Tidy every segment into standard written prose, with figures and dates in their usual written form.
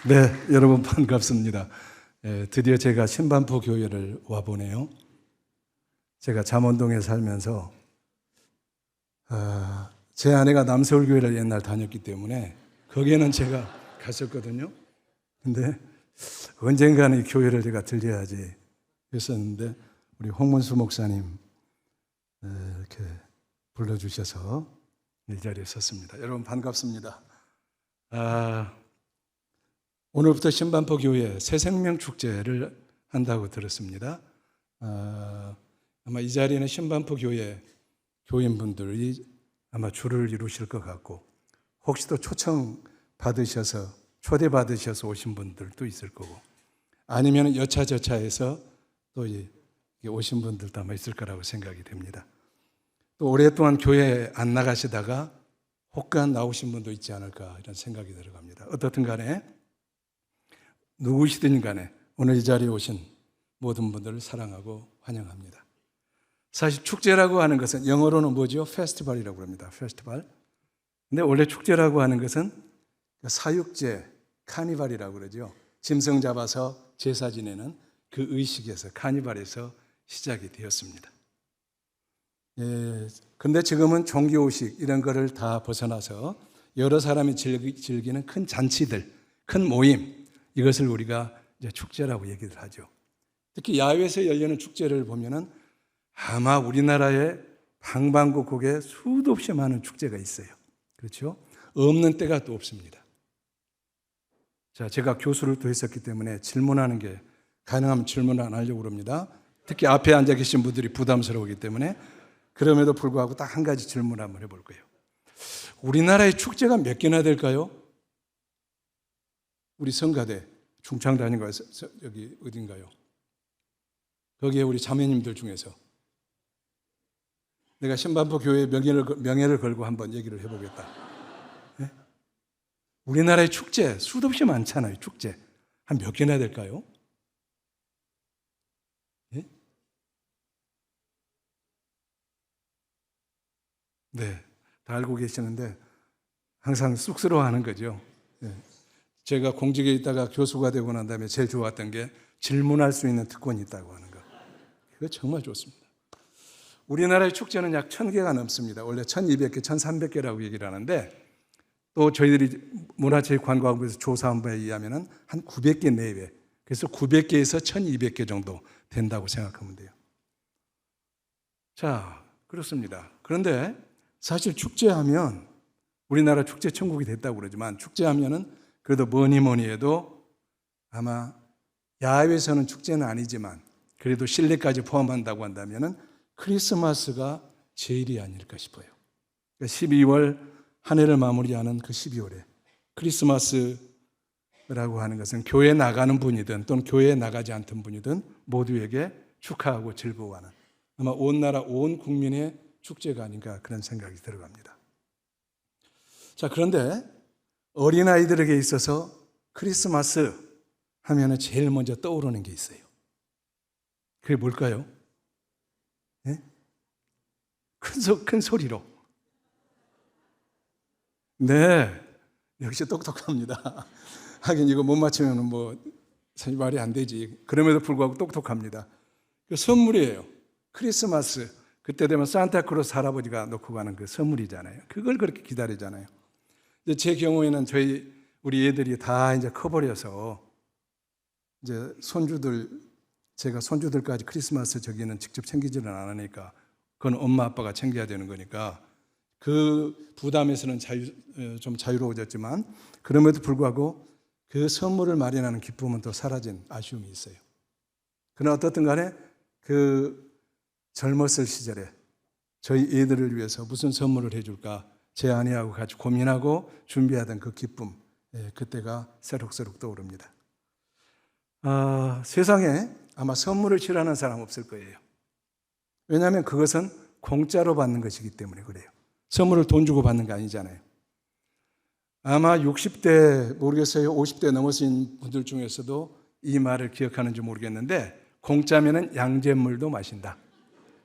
네, 여러분 반갑습니다. 드디어 제가 신반포 교회를 와보네요. 제가 잠원동에 살면서 제 아내가 남서울교회를 옛날 다녔기 때문에 거기에는 제가 갔었거든요. 근데 언젠가는 이 교회를 제가 들려야지 했었는데 우리 홍문수 목사님 이렇게 불러주셔서 이 자리에 섰습니다. 여러분 반갑습니다. 오늘부터 신반포 교회 새생명 축제를 한다고 들었습니다. 아마 이 자리에는 신반포 교회 교인분들이 아마 줄을 이루실 것 같고, 혹시 또 초대받으셔서 오신 분들도 있을 거고, 아니면 여차저차해서 또 오신 분들도 아마 있을 거라고 생각이 됩니다. 또 오랫동안 교회에 안 나가시다가 혹간 나오신 분도 있지 않을까 이런 생각이 들어갑니다. 어떻든 간에 누구시든 간에 오늘 이 자리에 오신 모든 분들을 사랑하고 환영합니다. 사실 축제라고 하는 것은 영어로는 뭐죠? 페스티벌이라고 합니다. 페스티벌. 근데 원래 축제라고 하는 것은 사육제, 카니발이라고 그러죠. 짐승 잡아서 제사 지내는 그 의식에서, 카니발에서 시작이 되었습니다. 근데 지금은 종교의식 이런 거를 다 벗어나서 여러 사람이 즐기는 큰 잔치들, 큰 모임, 이것을 우리가 이제 축제라고 얘기를 하죠. 특히 야외에서 열리는 축제를 보면은 아마 우리나라의 방방곡곡에 수도 없이 많은 축제가 있어요. 그렇죠? 없는 때가 또 없습니다. 자, 제가 교수를 또 했었기 때문에 질문하는 게 가능하면 질문을 안 하려고 합니다. 특히 앞에 앉아 계신 분들이 부담스러우기 때문에 그럼에도 불구하고 딱 한 가지 질문을 한번 해볼 거예요. 우리나라의 축제가 몇 개나 될까요? 우리 성가대, 중창도 아닌가요? 여기 어딘가요? 거기에 우리 자매님들 중에서 내가 신반포 교회의 명예를 걸고 한번 얘기를 해보겠다. 네? 우리나라의 축제 수도 없이 많잖아요. 축제 한 몇 개나 될까요? 네? 네, 다 알고 계시는데 항상 쑥스러워하는 거죠. 네. 제가 공직에 있다가 교수가 되고 난 다음에 제일 좋았던 게 질문할 수 있는 특권이 있다고 하는 거. 그거 정말 좋습니다. 우리나라의 축제는 약 1000개가 넘습니다. 원래 1200개, 1300개라고 얘기를 하는데 또 저희들이 문화체육관광부에서 조사한 바에 의하면 한 900개 내외, 그래서 900개에서 1200개 정도 된다고 생각하면 돼요. 자, 그렇습니다. 그런데 사실 축제하면 우리나라 축제 천국이 됐다고 그러지만 축제하면은 그래도 뭐니 해도 아마 야외에서는 축제는 아니지만 그래도 실내까지 포함한다고 한다면은 크리스마스가 제일이 아닐까 싶어요. 12월 한 해를 마무리하는 그 12월에 크리스마스라고 하는 것은 교회에 나가는 분이든 또는 교회에 나가지 않던 분이든 모두에게 축하하고 즐거워하는 아마 온 나라 온 국민의 축제가 아닌가 그런 생각이 들어갑니다. 자, 그런데 어린아이들에게 있어서 크리스마스 하면은 제일 먼저 떠오르는 게 있어요. 그게 뭘까요? 네? 큰 소리로. 네, 역시 똑똑합니다. 하긴 이거 못 맞추면 사실 말이 안 되지. 그럼에도 불구하고 똑똑합니다. 그 선물이에요. 크리스마스. 그때 되면 산타크로스 할아버지가 놓고 가는 그 선물이잖아요. 그걸 그렇게 기다리잖아요. 제 경우에는 우리 애들이 다 이제 커버려서 이제 제가 손주들까지 크리스마스 저기는 직접 챙기지는 않으니까 그건 엄마 아빠가 챙겨야 되는 거니까 그 부담에서는 좀 자유로워졌지만 그럼에도 불구하고 그 선물을 마련하는 기쁨은 또 사라진 아쉬움이 있어요. 그러나 어떻든 간에 그 젊었을 시절에 저희 애들을 위해서 무슨 선물을 해줄까 제 아내하고 같이 고민하고 준비하던 그 기쁨, 그때가 새록새록 떠오릅니다. 세상에 아마 선물을 싫어하는 사람 없을 거예요. 왜냐하면 그것은 공짜로 받는 것이기 때문에 그래요. 선물을 돈 주고 받는 게 아니잖아요. 아마 60대 모르겠어요. 50대 넘으신 분들 중에서도 이 말을 기억하는지 모르겠는데 공짜면은 양잿물도 마신다.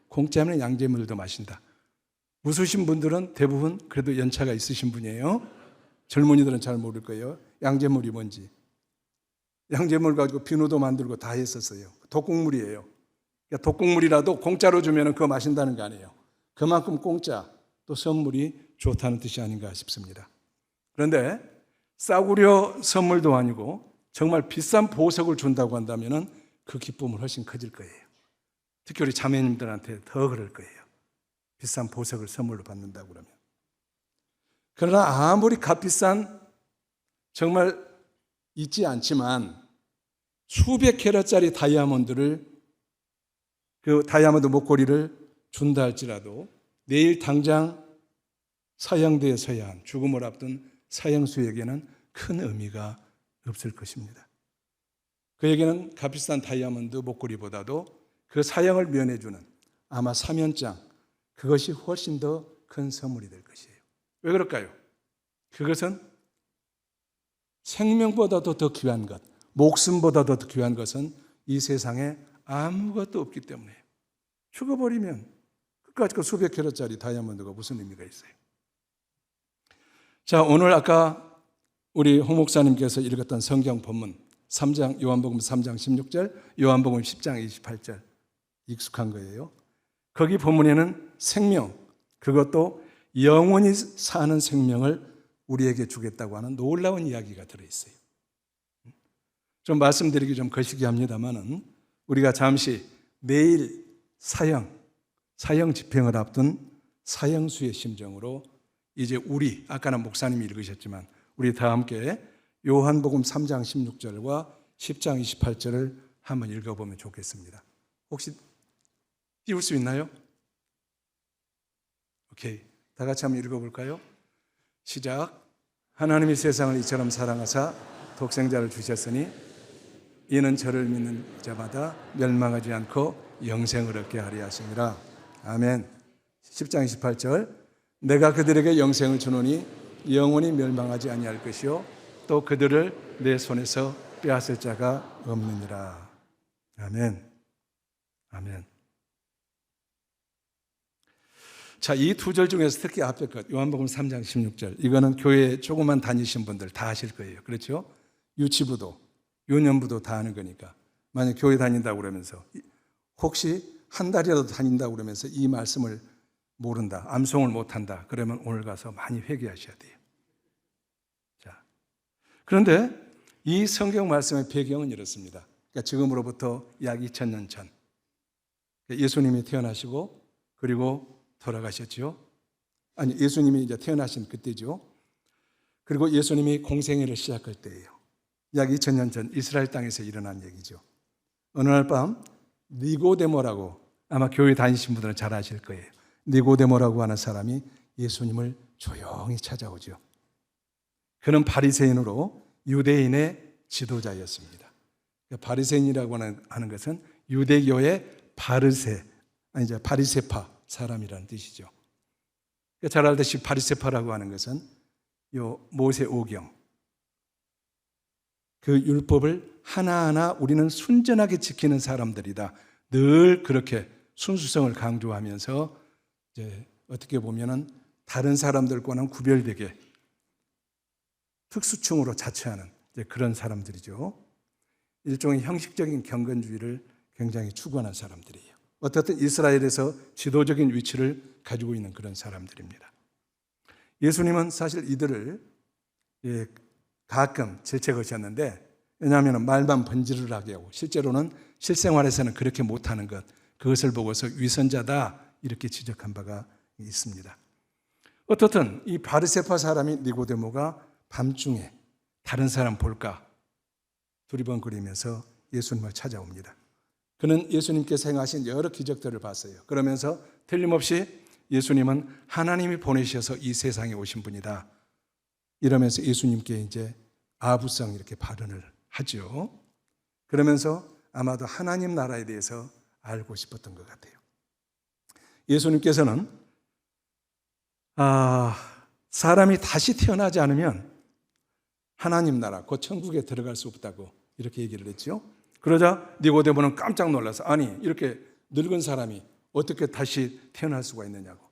공짜면 양잿물도 마신다. 웃으신 분들은 대부분 그래도 연차가 있으신 분이에요. 젊은이들은 잘 모를 거예요. 양잿물이 뭔지. 양잿물 가지고 비누도 만들고 다 했었어요. 독국물이에요. 그러니까 독국물이라도 공짜로 주면 그거 마신다는 거 아니에요. 그만큼 공짜, 또 선물이 좋다는 뜻이 아닌가 싶습니다. 그런데 싸구려 선물도 아니고 정말 비싼 보석을 준다고 한다면 그 기쁨은 훨씬 커질 거예요. 특히 우리 자매님들한테 더 그럴 거예요. 비싼 보석을 선물로 받는다고 그러면. 그러나 아무리 값비싼 정말 있지 않지만 수백 캐럿짜리 다이아몬드를 그 다이아몬드 목걸이를 준다 할지라도 내일 당장 사형대에 서야 한 죽음을 앞둔 사형수에게는 큰 의미가 없을 것입니다. 그에게는 값비싼 다이아몬드 목걸이보다도 그 사형을 면해주는 아마 사면장, 그것이 훨씬 더 큰 선물이 될 것이에요. 왜 그럴까요? 그것은 생명보다도 더 귀한 것, 목숨보다도 더 귀한 것은 이 세상에 아무것도 없기 때문에 죽어버리면 끝까지 그 수백 캐럿짜리 다이아몬드가 무슨 의미가 있어요? 자, 오늘 아까 우리 홍 목사님께서 읽었던 성경 본문 3장, 요한복음 3장 16절, 요한복음 10장 28절 익숙한 거예요. 거기 본문에는 생명, 그것도 영원히 사는 생명을 우리에게 주겠다고 하는 놀라운 이야기가 들어있어요. 좀 말씀드리기 좀 거시기 합니다만은 우리가 잠시 내일 사형 집행을 앞둔 사형수의 심정으로 이제 우리, 아까는 목사님이 읽으셨지만 우리 다 함께 요한복음 3장 16절과 10장 28절을 한번 읽어보면 좋겠습니다. 혹시 띄울 수 있나요? 오케이. 다 같이 한번 읽어볼까요? 시작. 하나님이 세상을 이처럼 사랑하사 독생자를 주셨으니 이는 저를 믿는 자마다 멸망하지 않고 영생을 얻게 하려 하심이라. 아멘. 10장 28절. 내가 그들에게 영생을 주노니 영원히 멸망하지 아니할 것이요 또 그들을 내 손에서 빼앗을 자가 없느니라. 아멘. 아멘. 자, 이 두 절 중에서 특히 앞에 것 요한복음 3장 16절, 이거는 교회 조금만 다니신 분들 다 아실 거예요. 그렇죠? 유치부도 유년부도 다 아는 거니까. 만약 교회 다닌다고 그러면서 혹시 한 달이라도 다닌다고 그러면서 이 말씀을 모른다, 암송을 못한다, 그러면 오늘 가서 많이 회개하셔야 돼요. 자, 그런데 이 성경 말씀의 배경은 이렇습니다. 그러니까 지금으로부터 약 2000년 전 예수님이 태어나시고 그리고 돌아가셨죠. 아니, 예수님이 이제 태어나신 그때죠. 그리고 예수님이 공생애를 시작할 때예요. 약 2000년 전 이스라엘 땅에서 일어난 얘기죠. 어느 날 밤 니고데모라고, 아마 교회 다니신 분들은 잘 아실 거예요. 니고데모라고 하는 사람이 예수님을 조용히 찾아오죠. 그는 바리새인으로 유대인의 지도자였습니다. 바리새인이라고 하는 것은 유대교의 바리새파 사람이라는 뜻이죠. 잘 알듯이 바리새파라고 하는 것은 요 모세오경, 그 율법을 하나하나 우리는 순전하게 지키는 사람들이다. 늘 그렇게 순수성을 강조하면서 이제 어떻게 보면은 다른 사람들과는 구별되게 특수층으로 자처하는 그런 사람들이죠. 일종의 형식적인 경건주의를 굉장히 추구하는 사람들이에요. 어떻든 이스라엘에서 지도적인 위치를 가지고 있는 그런 사람들입니다. 예수님은 사실 이들을 가끔 질책하셨는데, 왜냐하면 말만 번지르르하게 하고 실제로는 실생활에서는 그렇게 못하는 것, 그것을 보고서 위선자다 이렇게 지적한 바가 있습니다. 어떻든 이 바리새파 사람이 니고데모가 밤중에 다른 사람 볼까 두리번거리면서 예수님을 찾아옵니다. 그는 예수님께서 행하신 여러 기적들을 봤어요. 그러면서 틀림없이 예수님은 하나님이 보내셔서 이 세상에 오신 분이다, 이러면서 예수님께 이제 아부성 이렇게 발언을 하죠. 그러면서 아마도 하나님 나라에 대해서 알고 싶었던 것 같아요. 예수님께서는 사람이 다시 태어나지 않으면 하나님 나라, 곧 천국에 들어갈 수 없다고 이렇게 얘기를 했죠. 그러자 니고데모는 깜짝 놀라서, 아니 이렇게 늙은 사람이 어떻게 다시 태어날 수가 있느냐고,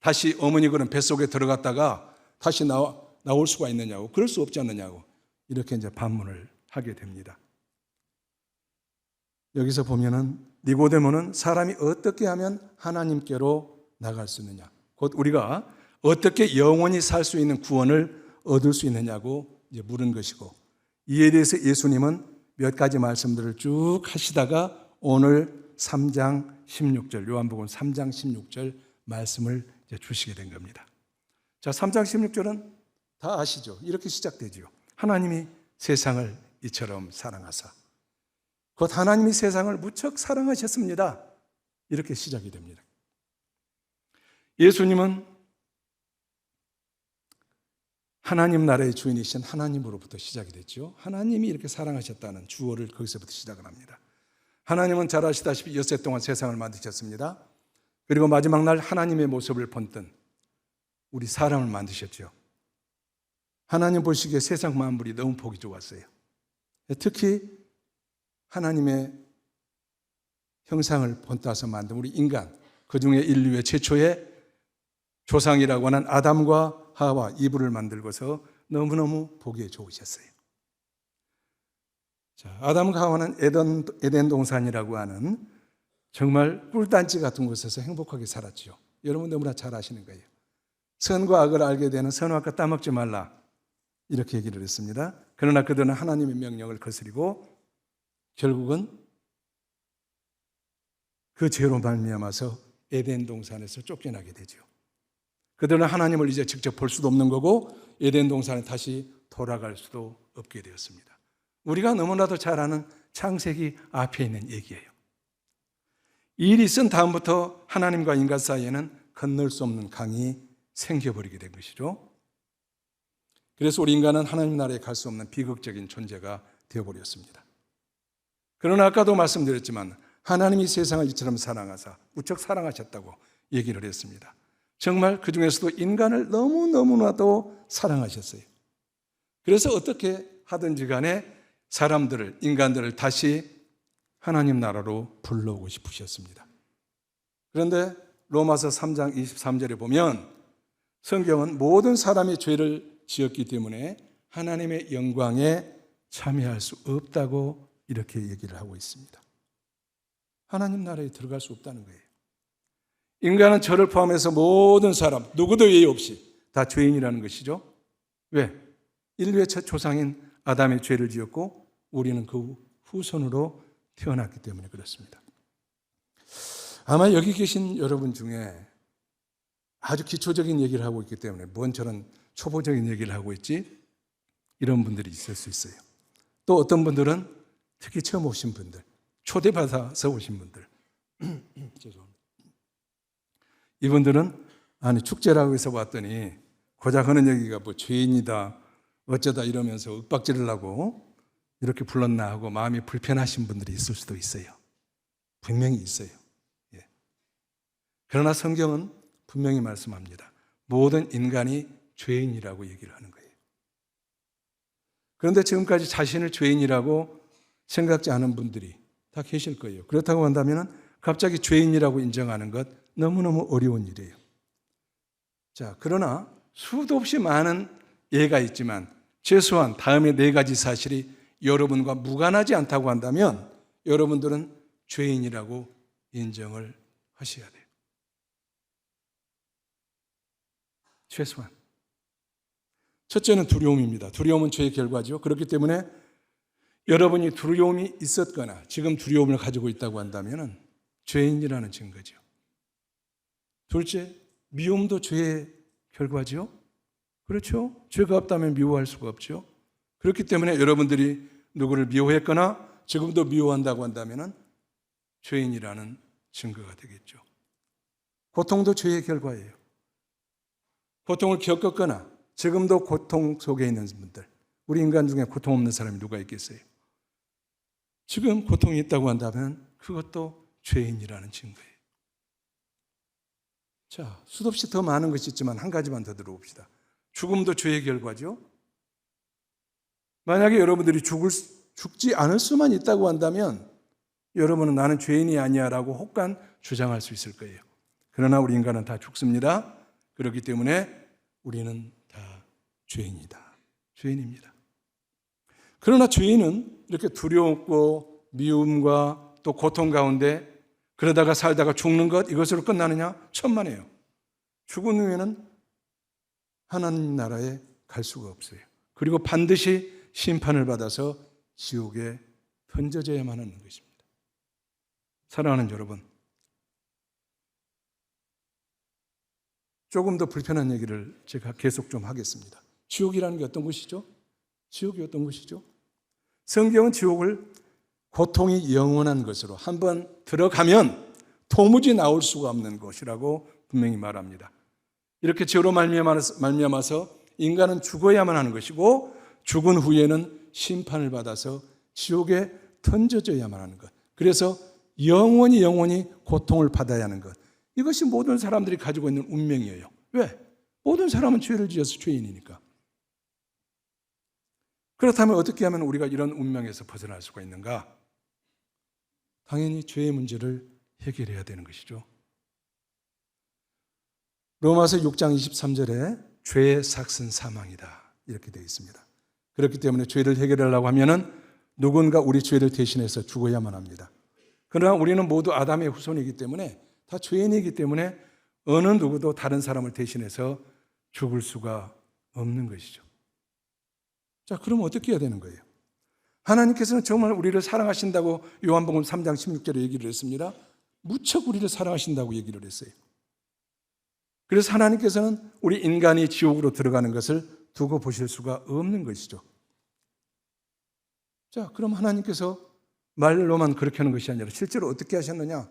다시 어머니 그런 뱃속에 들어갔다가 다시 나올 수가 있느냐고, 그럴 수 없지 않느냐고 이렇게 이제 반문을 하게 됩니다. 여기서 보면은 니고데모는 사람이 어떻게 하면 하나님께로 나갈 수 있느냐, 곧 우리가 어떻게 영원히 살 수 있는 구원을 얻을 수 있느냐고 이제 물은 것이고, 이에 대해서 예수님은 몇 가지 말씀들을 쭉 하시다가 오늘 3장 16절, 요한복음 3장 16절 말씀을 이제 주시게 된 겁니다. 자, 3장 16절은 다 아시죠? 이렇게 시작되죠. 하나님이 세상을 이처럼 사랑하사, 곧 하나님이 세상을 무척 사랑하셨습니다. 이렇게 시작이 됩니다. 예수님은 하나님 나라의 주인이신 하나님으로부터 시작이 됐죠. 하나님이 이렇게 사랑하셨다는 주어를 거기서부터 시작을 합니다. 하나님은 잘 아시다시피 엿새 동안 세상을 만드셨습니다. 그리고 마지막 날 하나님의 모습을 본뜬 우리 사람을 만드셨죠. 하나님 보시기에 세상 만물이 너무 보기 좋았어요. 특히 하나님의 형상을 본따서 만든 우리 인간, 그중에 인류의 최초의 조상이라고 하는 아담과 하와 이브를 만들고서 너무너무 보기에 좋으셨어요. 자, 아담과 하와는 에덴 동산이라고 하는 정말 꿀단지 같은 곳에서 행복하게 살았죠. 여러분 너무나 잘 아시는 거예요. 선과 악을 알게 되는 선악과 따먹지 말라, 이렇게 얘기를 했습니다. 그러나 그들은 하나님의 명령을 거스리고 결국은 그 죄로 말미암아서 에덴 동산에서 쫓겨나게 되죠. 그들은 하나님을 이제 직접 볼 수도 없는 거고 에덴 동산에 다시 돌아갈 수도 없게 되었습니다. 우리가 너무나도 잘 아는 창세기 앞에 있는 얘기예요. 이 일이 있은 다음부터 하나님과 인간 사이에는 건널 수 없는 강이 생겨버리게 된 것이죠. 그래서 우리 인간은 하나님 나라에 갈 수 없는 비극적인 존재가 되어버렸습니다. 그러나 아까도 말씀드렸지만 하나님이 세상을 이처럼 사랑하사 무척 사랑하셨다고 얘기를 했습니다. 정말 그 중에서도 인간을 너무너무나도 사랑하셨어요. 그래서 어떻게 하든지 간에 사람들을, 인간들을 다시 하나님 나라로 불러오고 싶으셨습니다. 그런데 로마서 3장 23절에 보면 성경은 모든 사람이 죄를 지었기 때문에 하나님의 영광에 참여할 수 없다고 이렇게 얘기를 하고 있습니다. 하나님 나라에 들어갈 수 없다는 거예요. 인간은 저를 포함해서 모든 사람, 누구도 예의 없이 다 죄인이라는 것이죠. 왜? 인류의 첫 조상인 아담의 죄를 지었고 우리는 그 후손으로 태어났기 때문에 그렇습니다. 아마 여기 계신 여러분 중에 아주 기초적인 얘기를 하고 있기 때문에 뭔 저런 초보적인 얘기를 하고 있지? 이런 분들이 있을 수 있어요. 또 어떤 분들은 특히 처음 오신 분들, 초대받아서 오신 분들 죄송합니다. 이분들은 아니 축제라고 해서 왔더니 고작 하는 얘기가 뭐 죄인이다 어쩌다 이러면서 윽박지르려고 이렇게 불렀나 하고 마음이 불편하신 분들이 있을 수도 있어요. 분명히 있어요. 예. 그러나 성경은 분명히 말씀합니다. 모든 인간이 죄인이라고 얘기를 하는 거예요. 그런데 지금까지 자신을 죄인이라고 생각지 않은 분들이 다 계실 거예요. 그렇다고 한다면 갑자기 죄인이라고 인정하는 것 너무너무 어려운 일이에요. 자, 그러나 수도 없이 많은 예가 있지만 최소한 다음에 4가지 사실이 여러분과 무관하지 않다고 한다면 여러분들은 죄인이라고 인정을 하셔야 돼요. 최소한. 첫째는 두려움입니다. 두려움은 죄의 결과죠. 그렇기 때문에 여러분이 두려움이 있었거나 지금 두려움을 가지고 있다고 한다면 죄인이라는 증거죠. 둘째, 미움도 죄의 결과죠. 그렇죠? 죄가 없다면 미워할 수가 없죠. 그렇기 때문에 여러분들이 누구를 미워했거나 지금도 미워한다고 한다면 죄인이라는 증거가 되겠죠. 고통도 죄의 결과예요. 고통을 겪었거나 지금도 고통 속에 있는 분들, 우리 인간 중에 고통 없는 사람이 누가 있겠어요? 지금 고통이 있다고 한다면 그것도 죄인이라는 증거예요. 자, 수도 없이 더 많은 것이 있지만 한 가지만 더 들어봅시다. 죽음도 죄의 결과죠. 만약에 여러분들이 죽지 않을 수만 있다고 한다면 여러분은 나는 죄인이 아니야 라고 혹간 주장할 수 있을 거예요. 그러나 우리 인간은 다 죽습니다. 그렇기 때문에 우리는 다 죄인이다. 죄인입니다. 그러나 죄인은 이렇게 두렵고 미움과 또 고통 가운데 그러다가 살다가 죽는 것, 이것으로 끝나느냐? 천만에요. 죽은 후에는 하나님 나라에 갈 수가 없어요. 그리고 반드시 심판을 받아서 지옥에 던져져야만 하는 것입니다. 사랑하는 여러분, 조금 더 불편한 얘기를 제가 계속 좀 하겠습니다. 지옥이라는 게 어떤 것이죠? 지옥이 어떤 것이죠? 성경은 지옥을 고통이 영원한 것으로 한번 들어가면 도무지 나올 수가 없는 것이라고 분명히 말합니다. 이렇게 죄로 말미암아서 인간은 죽어야만 하는 것이고 죽은 후에는 심판을 받아서 지옥에 던져져야만 하는 것. 그래서 영원히 고통을 받아야 하는 것. 이것이 모든 사람들이 가지고 있는 운명이에요. 왜? 모든 사람은 죄를 지어서 죄인이니까. 그렇다면 어떻게 하면 우리가 이런 운명에서 벗어날 수가 있는가? 당연히 죄의 문제를 해결해야 되는 것이죠. 로마서 6장 23절에 죄의 삭은 사망이다 이렇게 되어 있습니다. 그렇기 때문에 죄를 해결하려고 하면은 누군가 우리 죄를 대신해서 죽어야만 합니다. 그러나 우리는 모두 아담의 후손이기 때문에 다 죄인이기 때문에 어느 누구도 다른 사람을 대신해서 죽을 수가 없는 것이죠. 자, 그럼 어떻게 해야 되는 거예요? 하나님께서는 정말 우리를 사랑하신다고 요한복음 3장 16절에 얘기를 했습니다. 무척 우리를 사랑하신다고 얘기를 했어요. 그래서 하나님께서는 우리 인간이 지옥으로 들어가는 것을 두고 보실 수가 없는 것이죠. 자, 그럼 하나님께서 말로만 그렇게 하는 것이 아니라 실제로 어떻게 하셨느냐?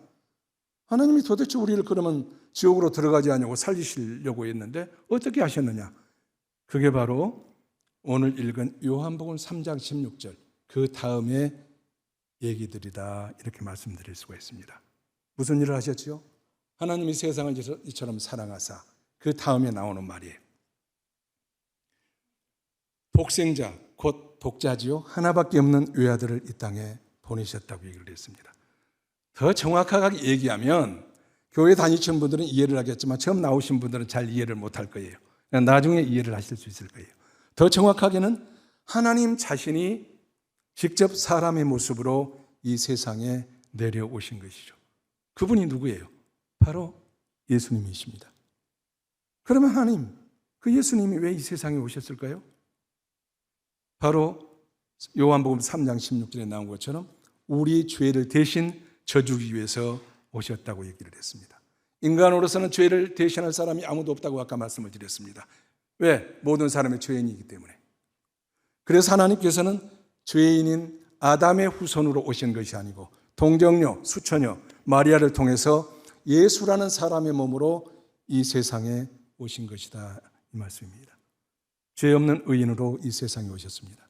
하나님이 도대체 우리를 그러면 지옥으로 들어가지 않냐고 살리시려고 했는데 어떻게 하셨느냐? 그게 바로 오늘 읽은 요한복음 3장 16절 그 다음에 얘기들이다 이렇게 말씀드릴 수가 있습니다. 무슨 일을 하셨지요? 하나님이 세상을 이처럼 사랑하사 그 다음에 나오는 말이에요. 독생자 곧 독자지요 하나밖에 없는 외아들을 이 땅에 보내셨다고 얘기를 했습니다. 더 정확하게 얘기하면 교회 다니시는 분들은 이해를 하겠지만 처음 나오신 분들은 잘 이해를 못할 거예요. 나중에 이해를 하실 수 있을 거예요. 더 정확하게는 하나님 자신이 직접 사람의 모습으로 이 세상에 내려오신 것이죠. 그분이 누구예요? 바로 예수님이십니다. 그러면 하나님, 그 예수님이 왜 이 세상에 오셨을까요? 바로 요한복음 3장 16절에 나온 것처럼 우리 죄를 대신 져주기 위해서 오셨다고 얘기를 했습니다. 인간으로서는 죄를 대신할 사람이 아무도 없다고 아까 말씀을 드렸습니다. 왜? 모든 사람이 죄인이기 때문에. 그래서 하나님께서는 죄인인 아담의 후손으로 오신 것이 아니고 동정녀, 수처녀, 마리아를 통해서 예수라는 사람의 몸으로 이 세상에 오신 것이다 이 말씀입니다. 죄 없는 의인으로 이 세상에 오셨습니다.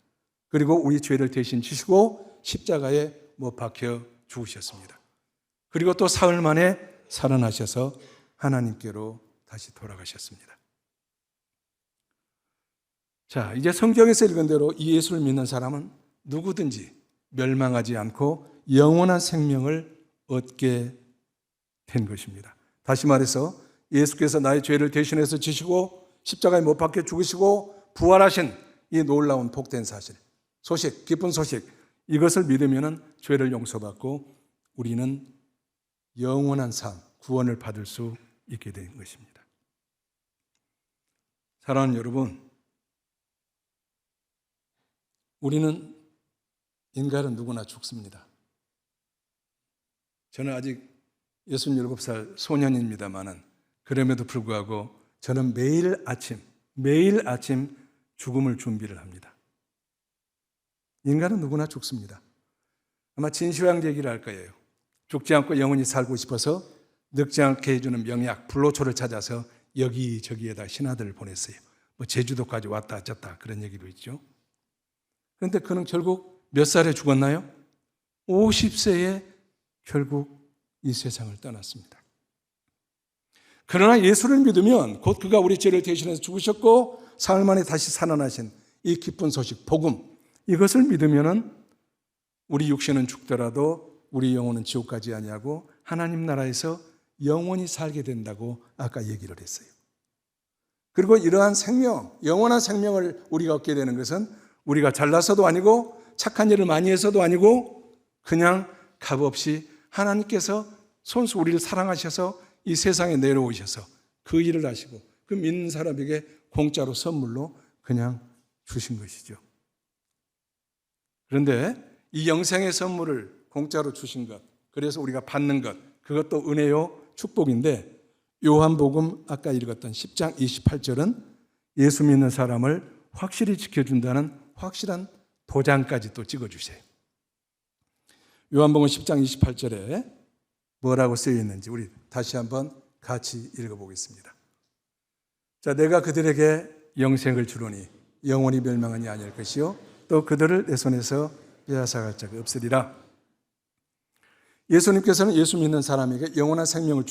그리고 우리 죄를 대신 지시고 십자가에 못 박혀 죽으셨습니다. 그리고 또 사흘 만에 살아나셔서 하나님께로 다시 돌아가셨습니다. 자, 이제 성경에서 읽은 대로 이 예수를 믿는 사람은 누구든지 멸망하지 않고 영원한 생명을 얻게 된 것입니다. 다시 말해서 예수께서 나의 죄를 대신해서 지시고 십자가에 못 박혀 죽으시고 부활하신 이 놀라운 복된 사실, 소식, 기쁜 소식, 이것을 믿으면 죄를 용서받고 우리는 영원한 삶, 구원을 받을 수 있게 된 것입니다. 사랑하는 여러분, 우리는 인간은 누구나 죽습니다. 저는 아직 67살 소년입니다만은 그럼에도 불구하고 저는 매일 아침 죽음을 준비를 합니다. 인간은 누구나 죽습니다. 아마 진시황 얘기를 할 거예요. 죽지 않고 영원히 살고 싶어서 늙지 않게 해주는 명약, 불로초를 찾아서 여기저기에다 신하들을 보냈어요. 뭐 제주도까지 왔다 갔다 그런 얘기도 있죠. 그런데 그는 결국 몇 살에 죽었나요? 50세에 결국 이 세상을 떠났습니다. 그러나 예수를 믿으면 곧 그가 우리 죄를 대신해서 죽으셨고 사흘 만에 다시 살아나신 이 기쁜 소식, 복음, 이것을 믿으면 우리 육신은 죽더라도 우리 영혼은 지옥 가지 아니하고 하나님 나라에서 영원히 살게 된다고 아까 얘기를 했어요. 그리고 이러한 생명, 영원한 생명을 우리가 얻게 되는 것은 우리가 잘나서도 아니고 착한 일을 많이 해서도 아니고 그냥 값없이 하나님께서 손수 우리를 사랑하셔서 이 세상에 내려오셔서 그 일을 하시고 그 믿는 사람에게 공짜로 선물로 그냥 주신 것이죠. 그런데 이 영생의 선물을 공짜로 주신 것, 그래서 우리가 받는 것, 그것도 은혜요 축복인데, 요한복음 아까 읽었던 10장 28절은 예수 믿는 사람을 확실히 지켜준다는 확실한 도장까지 또 찍어주세요. 요한복음 10장 28절에 뭐라고 쓰여 있는지 우리 다시 한번 같이 읽어보겠습니다. 자, 내가 그들에게 영생을 주노니 영원히 멸망하니 아니할 것이요 또 그들을 내 손에서 빼앗아갈 자가 없으리라. 예수님께서는 예수 믿는 사람에게 영원한 생명을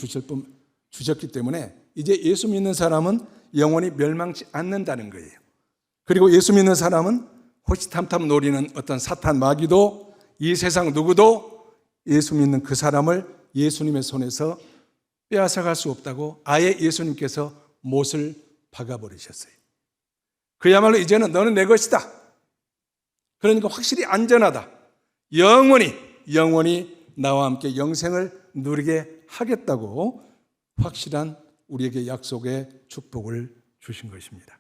주셨기 때문에 이제 예수 믿는 사람은 영원히 멸망치 않는다는 거예요. 그리고 예수 믿는 사람은 호시탐탐 노리는 어떤 사탄 마귀도 이 세상 누구도 예수 믿는 그 사람을 예수님의 손에서 빼앗아갈 수 없다고 아예 예수님께서 못을 박아버리셨어요. 그야말로 이제는 너는 내 것이다. 그러니까 확실히 안전하다. 영원히 나와 함께 영생을 누리게 하겠다고 확실한 우리에게 약속의 축복을 주신 것입니다.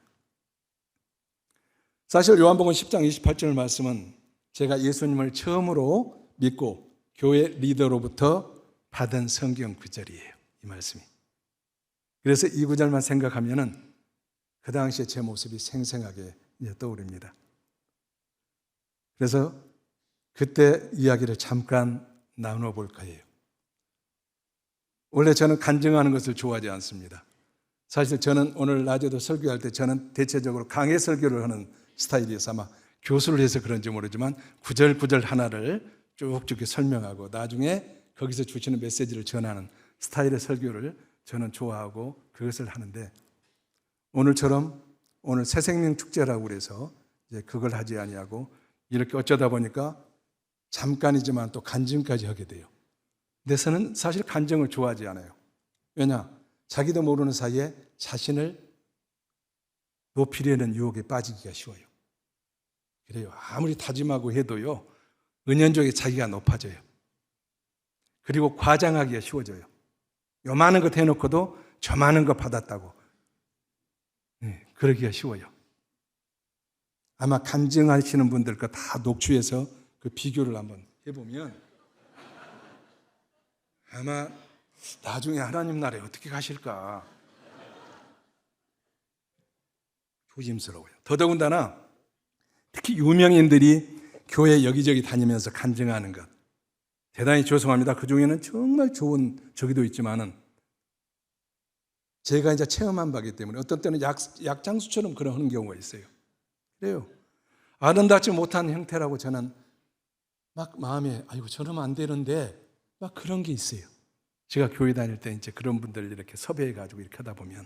사실 요한복음 10장 28절 말씀은 제가 예수님을 처음으로 믿고 교회 리더로부터 받은 성경 구절이에요. 이 말씀이. 그래서 이 구절만 생각하면은 그 당시에 제 모습이 생생하게 떠오릅니다. 그래서 그때 이야기를 잠깐 나눠볼 거예요. 원래 저는 간증하는 것을 좋아하지 않습니다. 사실 저는 오늘 낮에도 설교할 때 저는 대체적으로 강해 설교를 하는 스타일이어서 아마 교수를 해서 그런지 모르지만 구절구절 하나를 쭉쭉 설명하고 나중에 거기서 주시는 메시지를 전하는 스타일의 설교를 저는 좋아하고 그것을 하는데, 오늘처럼 오늘 새생명 축제라고 그래서 이제 그걸 하지 아니하고 이렇게 어쩌다 보니까 잠깐이지만 또 간증까지 하게 돼요. 근데 저는 사실 간증을 좋아하지 않아요. 왜냐? 자기도 모르는 사이에 자신을 높이려는 유혹에 빠지기가 쉬워요. 그래요. 아무리 다짐하고 해도요, 은연중에 자기가 높아져요. 그리고 과장하기가 쉬워져요. 요만한 것 해놓고도 저 많은 거 받았다고. 그러기가 쉬워요. 아마 간증하시는 분들 거 다 녹취해서 그 비교를 한번 해보면 아마 나중에 하나님 나라에 어떻게 가실까 조심스러워요. 더더군다나 특히 유명인들이 교회 여기저기 다니면서 간증하는 것 대단히 죄송합니다. 그 중에는 정말 좋은 저기도 있지만은 제가 이제 체험한 바기 때문에 어떤 때는 약장수처럼 그런 하는 경우가 있어요. 그래요. 아름답지 못한 형태라고 저는 막 마음에 아이고 저러면 안 되는데 막 그런 게 있어요. 제가 교회 다닐 때 이제 그런 분들 이렇게 섭외해 가지고 이렇게 하다 보면,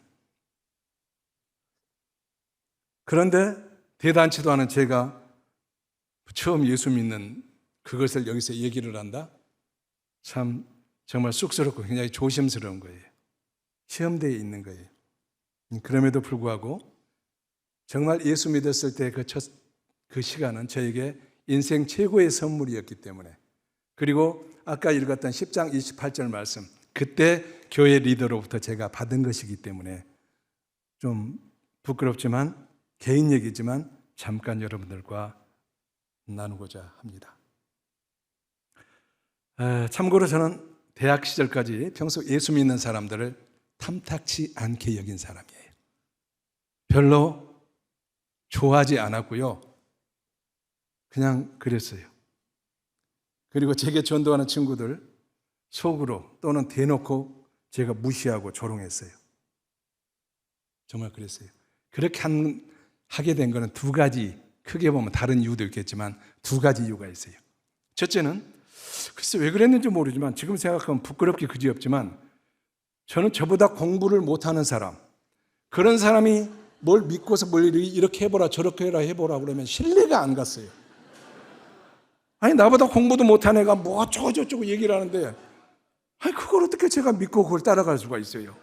그런데 대단치도 않은 제가 처음 예수 믿는 그것을 여기서 얘기를 한다? 참 정말 쑥스럽고 굉장히 조심스러운 거예요. 시험대에 있는 거예요. 그럼에도 불구하고 정말 예수 믿었을 때 그 시간은 저에게 인생 최고의 선물이었기 때문에, 그리고 아까 읽었던 10장 28절 말씀, 그때 교회 리더로부터 제가 받은 것이기 때문에 좀 부끄럽지만 개인 얘기지만 잠깐 여러분들과 나누고자 합니다. 참고로 저는 대학 시절까지 평소 예수 믿는 사람들을 탐탁치 않게 여긴 사람이에요. 별로 좋아하지 않았고요. 그냥 그랬어요. 그리고 제게 전도하는 친구들 속으로 또는 대놓고 제가 무시하고 조롱했어요. 정말 그랬어요. 그렇게 하게 된 거는 두 가지, 크게 보면 다른 이유도 있겠지만 두 가지 이유가 있어요. 첫째는 글쎄 왜 그랬는지 모르지만 지금 생각하면 부끄럽기 그지없지만 저는 저보다 공부를 못하는 사람, 그런 사람이 뭘 믿고서 뭘 이렇게 해보라 저렇게 해라 해보라 그러면 신뢰가 안 갔어요. 아니 나보다 공부도 못한 애가 뭐 어쩌고저쩌고 얘기를 하는데 아니 그걸 어떻게 제가 믿고 그걸 따라갈 수가 있어요.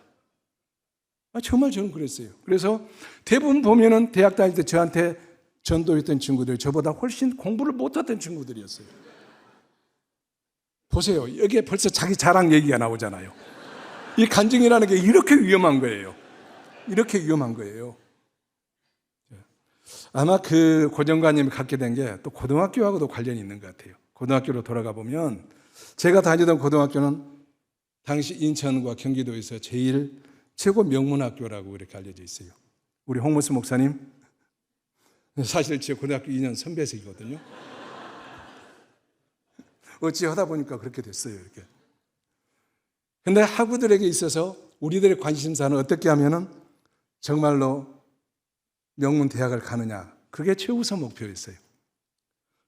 정말 저는 그랬어요. 그래서 대부분 보면은 대학 다닐 때 저한테 전도했던 친구들 저보다 훨씬 공부를 못했던 친구들이었어요. 보세요. 여기에 벌써 자기 자랑 얘기가 나오잖아요. 이 간증이라는 게 이렇게 위험한 거예요. 이렇게 위험한 거예요. 아마 그 고정관념이 갖게 된 게 또 고등학교하고도 관련이 있는 것 같아요. 고등학교로 돌아가 보면 제가 다니던 고등학교는 당시 인천과 경기도에서 제일 최고 명문학교라고 이렇게 알려져 있어요. 우리 홍무수 목사님 사실 제 고등학교 2년 선배이거든요. 어찌 하다 보니까 그렇게 됐어요. 이렇게. 근데 학우들에게 있어서 우리들의 관심사는 어떻게 하면은 정말로 명문 대학을 가느냐, 그게 최우선 목표였어요.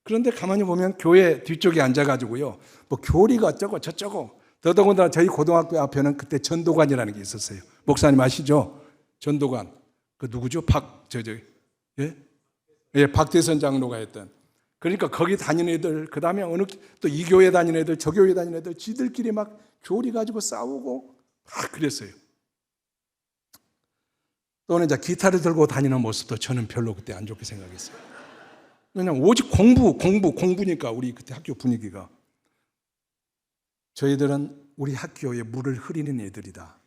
그런데 가만히 보면 교회 뒤쪽에 앉아가지고요, 뭐 교리가 어쩌고 저쩌고, 더더군다나 저희 고등학교 앞에는 그때 전도관이라는 게 있었어요. 목사님 아시죠? 전도관. 그 누구죠? 박대선 장로가 했던. 그러니까 거기 다니는 애들, 그 다음에 어느 또 이 교회 다니는 애들, 저 교회 다니는 애들, 지들끼리 막 교리 가지고 싸우고 막 그랬어요. 또는 이제 기타를 들고 다니는 모습도 저는 별로 그때 안 좋게 생각했어요. 그냥 오직 공부니까 우리 그때 학교 분위기가. 저희들은 우리 학교에 물을 흐리는 애들이다.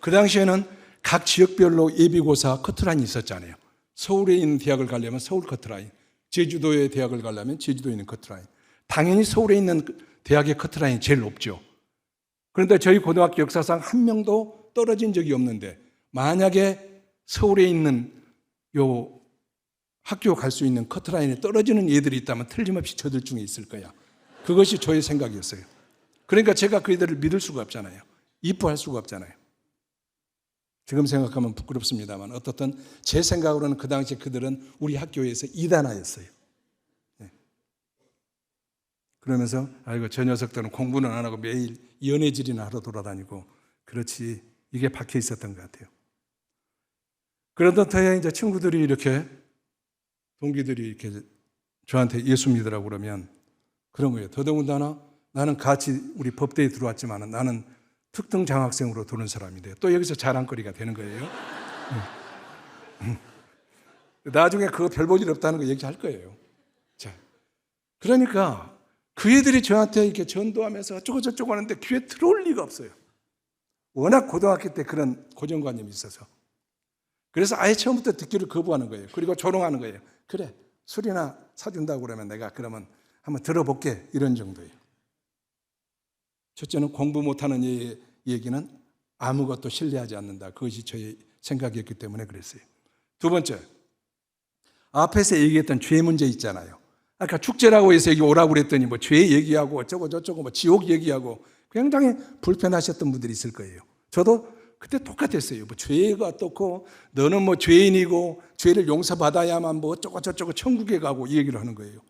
그 당시에는 각 지역별로 예비고사 커트라인이 있었잖아요. 서울에 있는 대학을 가려면 서울 커트라인, 제주도에 대학을 가려면 제주도에 있는 커트라인. 당연히 서울에 있는 대학의 커트라인이 제일 높죠. 그런데 저희 고등학교 역사상 한 명도 떨어진 적이 없는데, 만약에 서울에 있는 요 학교 갈 수 있는 커트라인에 떨어지는 애들이 있다면 틀림없이 저들 중에 있을 거야. 그것이 저의 생각이었어요. 그러니까 제가 그 애들을 믿을 수가 없잖아요. 이뻐할 수가 없잖아요. 지금 생각하면 부끄럽습니다만 어떻든 제 생각으로는 그 당시 그들은 우리 학교에서 이단아였어요. 네. 그러면서 아이고 저 녀석들은 공부는 안 하고 매일 연애질이나 하러 돌아다니고, 그렇지, 이게 박혀 있었던 것 같아요. 그러던 터에 이제 친구들이 이렇게, 동기들이 이렇게 저한테 예수 믿으라고 그러면 그런 거예요. 더더군다나 나는 같이 우리 법대에 들어왔지만 나는 특등 장학생으로 들어온 사람인데 또 여기서 자랑거리가 되는 거예요. 나중에 그거 별 볼 일 없다는 거 얘기할 거예요. 자, 그러니까 그 애들이 저한테 이렇게 전도하면서 어쩌고 저쩌고 하는데 귀에 들어올 리가 없어요. 워낙 고등학교 때 그런 고정관념이 있어서. 그래서 아예 처음부터 듣기를 거부하는 거예요. 그리고 조롱하는 거예요. 그래, 술이나 사준다고 그러면 내가 그러면 한번 들어볼게, 이런 정도예요. 첫째는 공부 못하는 얘기는 아무것도 신뢰하지 않는다. 그것이 저의 생각이었기 때문에 그랬어요. 두 번째, 앞에서 얘기했던 죄 문제 있잖아요. 아까 축제라고 해서 여기 오라고 그랬더니 뭐 죄 얘기하고 어쩌고 저쩌고 뭐 지옥 얘기하고 굉장히 불편하셨던 분들이 있을 거예요. 저도 그때 똑같았어요. 뭐 죄가 어떻고 너는 뭐 죄인이고 죄를 용서받아야만 뭐 어쩌고 저쩌고 천국에 가고 이 얘기를 하는 거예요.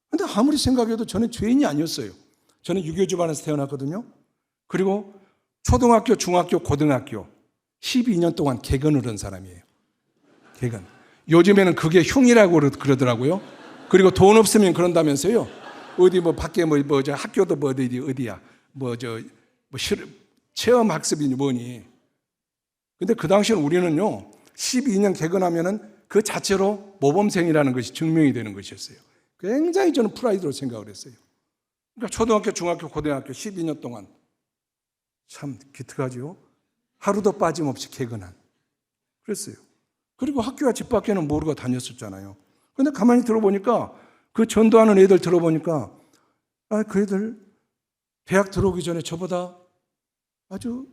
근데 아무리 생각해도 저는 죄인이 아니었어요. 저는 유교 집안에서 태어났거든요. 그리고 초등학교, 중학교, 고등학교 12년 동안 개근을 한 사람이에요. 개근. 요즘에는 그게 흉이라고 그러더라고요. 그리고 돈 없으면 그런다면서요. 어디 뭐 밖에 뭐 저 학교도 뭐 어디야. 뭐 체험 학습이니 뭐니. 근데 그 당시에는 우리는요, 12년 개근하면은 그 자체로 모범생이라는 것이 증명이 되는 것이었어요. 굉장히 저는 프라이드로 생각을 했어요. 그러니까 초등학교, 중학교, 고등학교 12년 동안 참 기특하죠. 하루도 빠짐없이 개근한. 그랬어요. 그리고 학교와 집 밖에는 모르고 다녔었잖아요. 근데 가만히 들어보니까 그 전도하는 애들 들어보니까 그 애들 대학 들어오기 전에 저보다 아주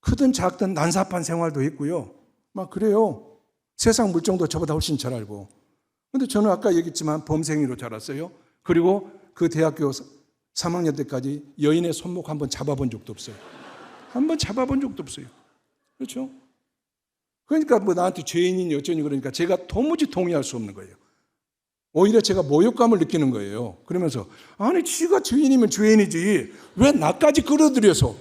크든 작든 난삽한 생활도 했고요. 막 그래요. 세상 물정도 저보다 훨씬 잘 알고. 근데 저는 아까 얘기했지만 범생이로 자랐어요. 그리고 그 대학교 3학년 때까지 여인의 손목 한번 잡아본 적도 없어요. 한번 잡아본 적도 없어요. 그렇죠? 그러니까 뭐 나한테 죄인이니 어쩌니 그러니까 제가 도무지 동의할 수 없는 거예요. 오히려 제가 모욕감을 느끼는 거예요. 그러면서 아니 지가 죄인이면 죄인이지 왜 나까지 끌어들여서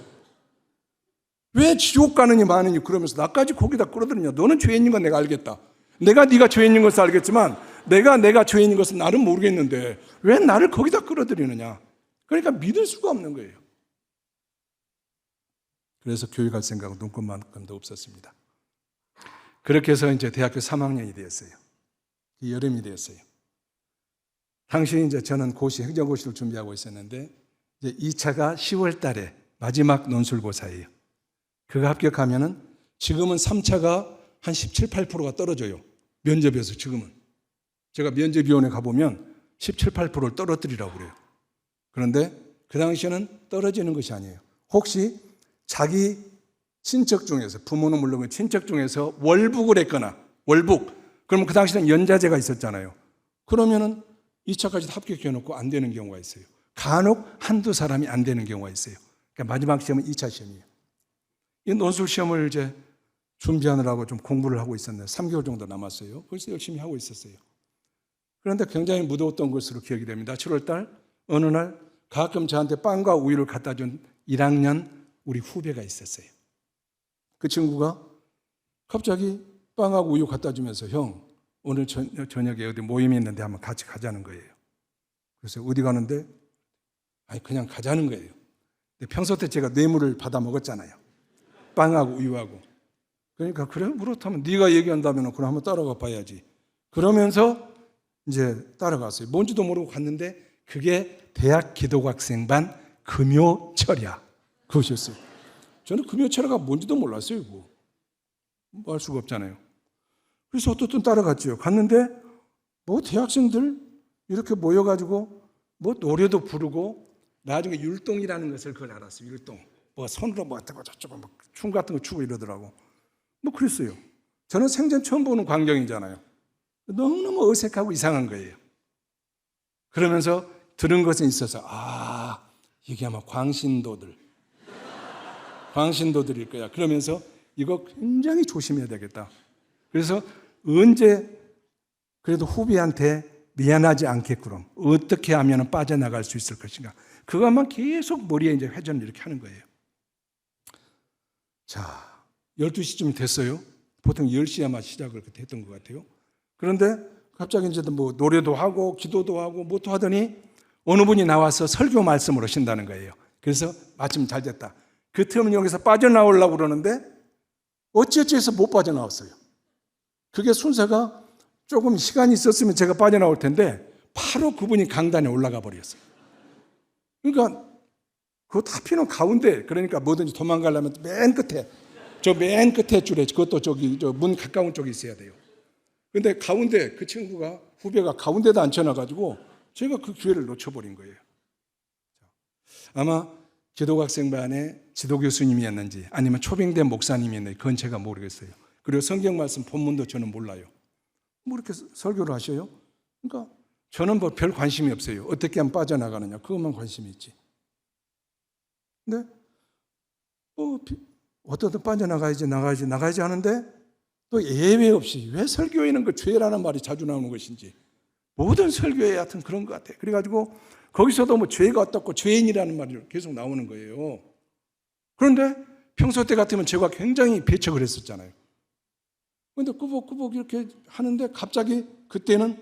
왜 지옥 가느니 마느니 그러면서 나까지 거기다 끌어들이냐. 너는 죄인인 건 내가 알겠다. 내가 네가 죄인인 것을 알겠지만 내가 죄인인 것은 나는 모르겠는데 왜 나를 거기다 끌어들이느냐. 그러니까 믿을 수가 없는 거예요. 그래서 교회 갈 생각은 눈꽃만큼도 없었습니다. 그렇게 해서 이제 대학교 3학년이 되었어요. 여름이 되었어요. 당시 이제 저는 고시, 행정고시를 준비하고 있었는데, 이제 2차가 10월 달에 마지막 논술고사예요. 그거 합격하면은 지금은 3차가 한 17, 8%가 떨어져요. 면접에서 지금은. 제가 면접위원회 가보면 17, 8%를 떨어뜨리라고 그래요. 그런데 그 당시에는 떨어지는 것이 아니에요. 혹시 자기 친척 중에서, 부모는 물론 친척 중에서 월북을 했거나, 월북, 그러면 그 당시에는 연자제가 있었잖아요. 그러면은 2차까지 합격해놓고 안 되는 경우가 있어요. 간혹 한두 사람이 안 되는 경우가 있어요. 그러니까 마지막 시험은 2차 시험이에요. 이 논술 시험을 이제 준비하느라고 좀 공부를 하고 있었는데 3개월 정도 남았어요. 벌써 열심히 하고 있었어요. 그런데 굉장히 무더웠던 것으로 기억이 됩니다. 7월 달 어느 날 가끔 저한테 빵과 우유를 갖다 준 1학년 우리 후배가 있었어요. 그 친구가 갑자기 빵하고 우유 갖다 주면서 형, 오늘 저녁에 어디 모임이 있는데 한번 같이 가자는 거예요. 그래서 어디 가는데? 아니 그냥 가자는 거예요. 근데 평소 때 제가 뇌물을 받아 먹었잖아요. 빵하고 우유하고. 그러니까 그래? 그렇다면 네가 얘기한다면 그럼 한번 따라가 봐야지. 그러면서 이제 따라갔어요. 뭔지도 모르고 갔는데 그게 대학 기독학생반 금요철야 그것이었어요. 저는 금요철야가 뭔지도 몰랐어요. 뭐 알 수가 없잖아요. 그래서 어떻든 따라갔죠. 갔는데 뭐 대학생들 이렇게 모여가지고 뭐 노래도 부르고 나중에 율동이라는 것을 그걸 알았어요. 율동. 뭐 손으로 뭐 어쩌고 저쩌고 막 춤 같은 거 추고 이러더라고. 뭐 그랬어요. 저는 생전 처음 보는 광경이잖아요. 너무너무 어색하고 이상한 거예요. 그러면서 들은 것은 있어서 이게 아마 광신도들일 거야. 그러면서 이거 굉장히 조심해야 되겠다. 그래서 언제 그래도 후배한테 미안하지 않게끔 어떻게 하면 빠져나갈 수 있을 것인가. 그것만 계속 머리에 이제 회전을 이렇게 하는 거예요. 자, 12시쯤 됐어요. 보통 10시에 아마 시작을 그때 했던 것 같아요. 그런데 갑자기 이제 뭐 노래도 하고 기도도 하고 뭐도 하더니 어느 분이 나와서 설교 말씀을 하신다는 거예요. 그래서 마침 잘 됐다. 그 틈은 여기서 빠져나오려고 그러는데 어찌어찌 해서 못 빠져나왔어요. 그게 순서가 조금 시간이 있었으면 제가 빠져나올 텐데 바로 그분이 강단에 올라가 버렸어요. 그러니까 그 타피는 가운데, 그러니까 뭐든지 도망가려면 맨 끝에, 저 맨 끝에 줄에, 그것도 저기 저 문 가까운 쪽에 있어야 돼요. 근데 가운데 그 친구가, 후배가 가운데다 앉혀놔가지고 제가 그 기회를 놓쳐버린 거예요. 아마 기독학생반의 지도교수님이었는지 아니면 초빙된 목사님이었는지 그건 제가 모르겠어요. 그리고 성경 말씀 본문도 저는 몰라요. 뭐 이렇게 설교를 하셔요? 그러니까 저는 뭐 별 관심이 없어요. 어떻게 하면 빠져나가느냐, 그것만 관심이 있지. 근데 어떻든 빠져나가야지 하는데 또 예외 없이 왜 설교에는 그 죄라는 말이 자주 나오는 것인지, 모든 설교에 하여튼 그런 것 같아요. 그래가지고 거기서도 뭐 죄가 어떻고 죄인이라는 말이 계속 나오는 거예요. 그런데 평소 때 같으면 제가 굉장히 배척을 했었잖아요. 그런데 꾸벅꾸벅 이렇게 하는데 갑자기 그때는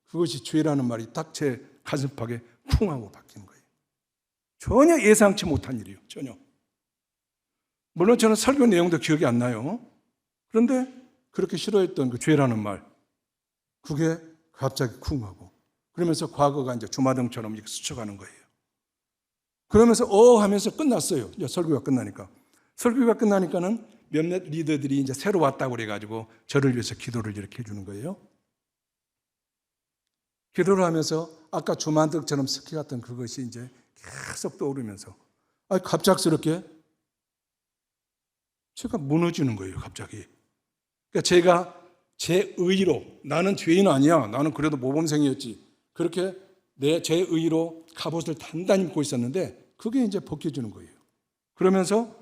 그것이 죄라는 말이 딱 제 가슴팍에 쿵 하고 박힌 거예요. 전혀 예상치 못한 일이에요. 전혀. 물론 저는 설교 내용도 기억이 안 나요. 그런데 그렇게 싫어했던 그 죄라는 말, 그게 갑자기 쿵 하고, 그러면서 과거가 이제 주마등처럼 이렇게 스쳐가는 거예요. 그러면서 하면서 끝났어요. 이제 설교가 끝나니까. 설교가 끝나니까는 몇몇 리더들이 이제 새로 왔다고 그래가지고 저를 위해서 기도를 이렇게 해주는 거예요. 기도를 하면서 아까 주마등처럼 스쳐갔던 그것이 이제 계속 떠오르면서 갑작스럽게 제가 무너지는 거예요. 갑자기. 그러니까 제가 제 의로, 나는 죄인 아니야, 나는 그래도 모범생이었지, 그렇게 제 의로 갑옷을 단단히 입고 있었는데 그게 이제 벗겨지는 거예요. 그러면서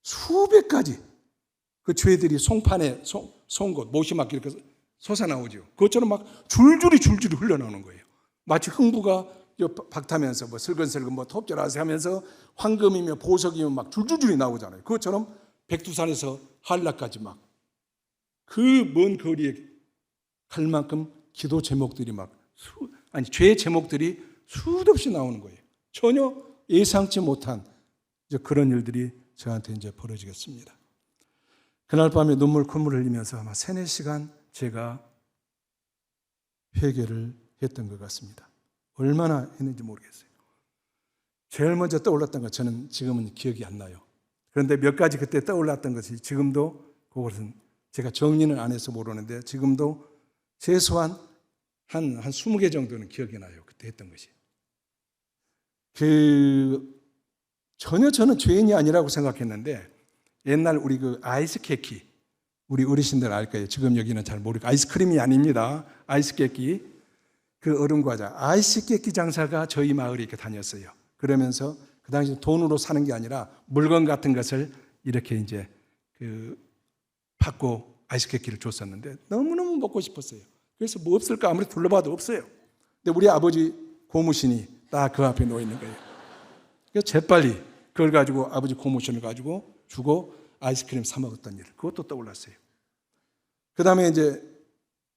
수백 가지 그 죄들이 송판에 송곳, 못이 막 이렇게 솟아나오죠. 그것처럼 막 줄줄이 흘러나오는 거예요. 마치 흥부가 박타면서 뭐 슬근슬근 뭐 톱질하세 하면서 황금이며 보석이며 막 줄줄이 나오잖아요. 그것처럼 백두산에서 한라까지 막 그 먼 거리에 갈 만큼 기도 제목들이 죄 제목들이 수도 없이 나오는 거예요. 전혀 예상치 못한 이제 그런 일들이 저한테 이제 벌어지겠습니다. 그날 밤에 콧물을 흘리면서 아마 3-4시간 제가 회개를 했던 것 같습니다. 얼마나 했는지 모르겠어요. 제일 먼저 떠올랐던 것 저는 지금은 기억이 안 나요. 그런데 몇 가지 그때 떠올랐던 것이 지금도 그것은 제가 정리는 안 해서 모르는데 지금도 최소한 한 20개 정도는 기억이 나요. 그때 했던 것이. 전혀 저는 죄인이 아니라고 생각했는데 옛날 우리 그 아이스 케이크 우리 어르신들 알 거예요. 지금 여기는 잘 모르고 아이스크림이 아닙니다. 아이스 케이크 그 얼음 과자 아이스 케이크 장사가 저희 마을에 이렇게 다녔어요. 그러면서 그 당시 돈으로 사는 게 아니라 물건 같은 것을 이렇게 이제 받고 아이스 케이크를 줬었는데 너무너무 먹고 싶었어요. 그래서 뭐 없을까 아무리 둘러봐도 없어요. 근데 우리 아버지 고무신이 딱 그 앞에 놓여 있는 거예요. 그래서 재빨리 그걸 가지고 아버지 고무신을 가지고 주고 아이스크림 사 먹었던 일, 그것도 떠올랐어요. 그 다음에 이제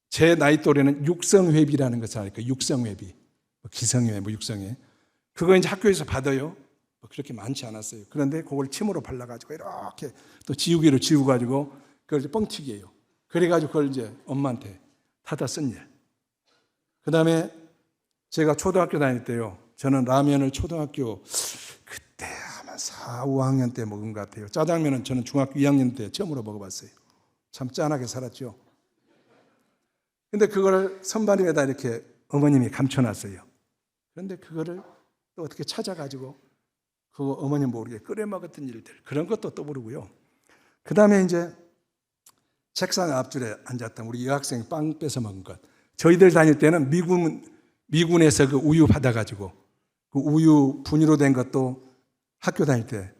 제 나이 또래는 육성회비라는 것을 알까? 육성회비, 기성회, 육성회. 그거 이제 학교에서 받아요. 그렇게 많지 않았어요. 그런데 그걸 침으로 발라가지고 이렇게 또 지우개로 지우가지고 그걸 이제 뻥튀기예요. 그래가지고 그걸 이제 엄마한테 타다 쓴 일. 그 다음에 제가 초등학교 다닐 때요. 저는 라면을 초등학교 그때 아마 4, 5학년 때 먹은 것 같아요. 짜장면은 저는 중학교 2학년 때 처음으로 먹어봤어요. 참 짠하게 살았죠. 근데 그거를 선반입에다 이렇게 어머님이 감춰놨어요. 그런데 그거를 또 어떻게 찾아가지고 그거 어머님 모르게 끓여 먹었던 일들, 그런 것도 떠오르고요. 그 다음에 이제 책상 앞줄에 앉았던 우리 여학생이 빵 뺏어 먹은 것. 저희들 다닐 때는 미군에서 그 우유 받아가지고 그 우유 분유로 된 것도 학교 다닐 때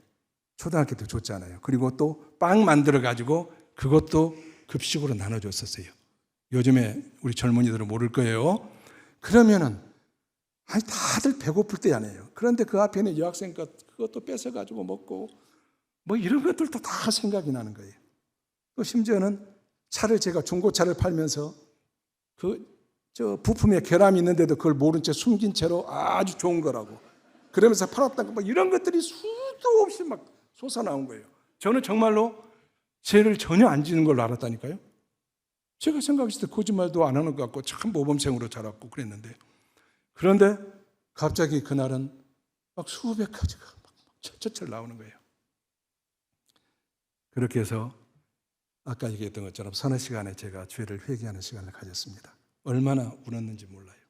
초등학교 때 줬잖아요. 그리고 또 빵 만들어가지고 그것도 급식으로 나눠줬었어요. 요즘에 우리 젊은이들은 모를 거예요. 그러면은 아니 다들 배고플 때 아니에요. 그런데 그 앞에 있는 여학생 것 그것도 뺏어가지고 먹고 뭐 이런 것들도 다 생각이 나는 거예요. 또 심지어는 차를 제가 중고차를 팔면서 저 부품에 결함이 있는데도 그걸 모른 채 숨긴 채로 아주 좋은 거라고 그러면서 팔았던 거 막 이런 것들이 수도 없이 막 솟아나온 거예요. 저는 정말로 죄를 전혀 안 지는 걸로 알았다니까요. 제가 생각했을 때 거짓말도 안 하는 것 같고 참 모범생으로 자랐고 그랬는데 그런데 갑자기 그날은 막 수백 가지가 막 철철 나오는 거예요. 그렇게 해서 아까 얘기했던 것처럼 서너 시간에 제가 죄를 회개하는 시간을 가졌습니다. 얼마나 울었는지 몰라요.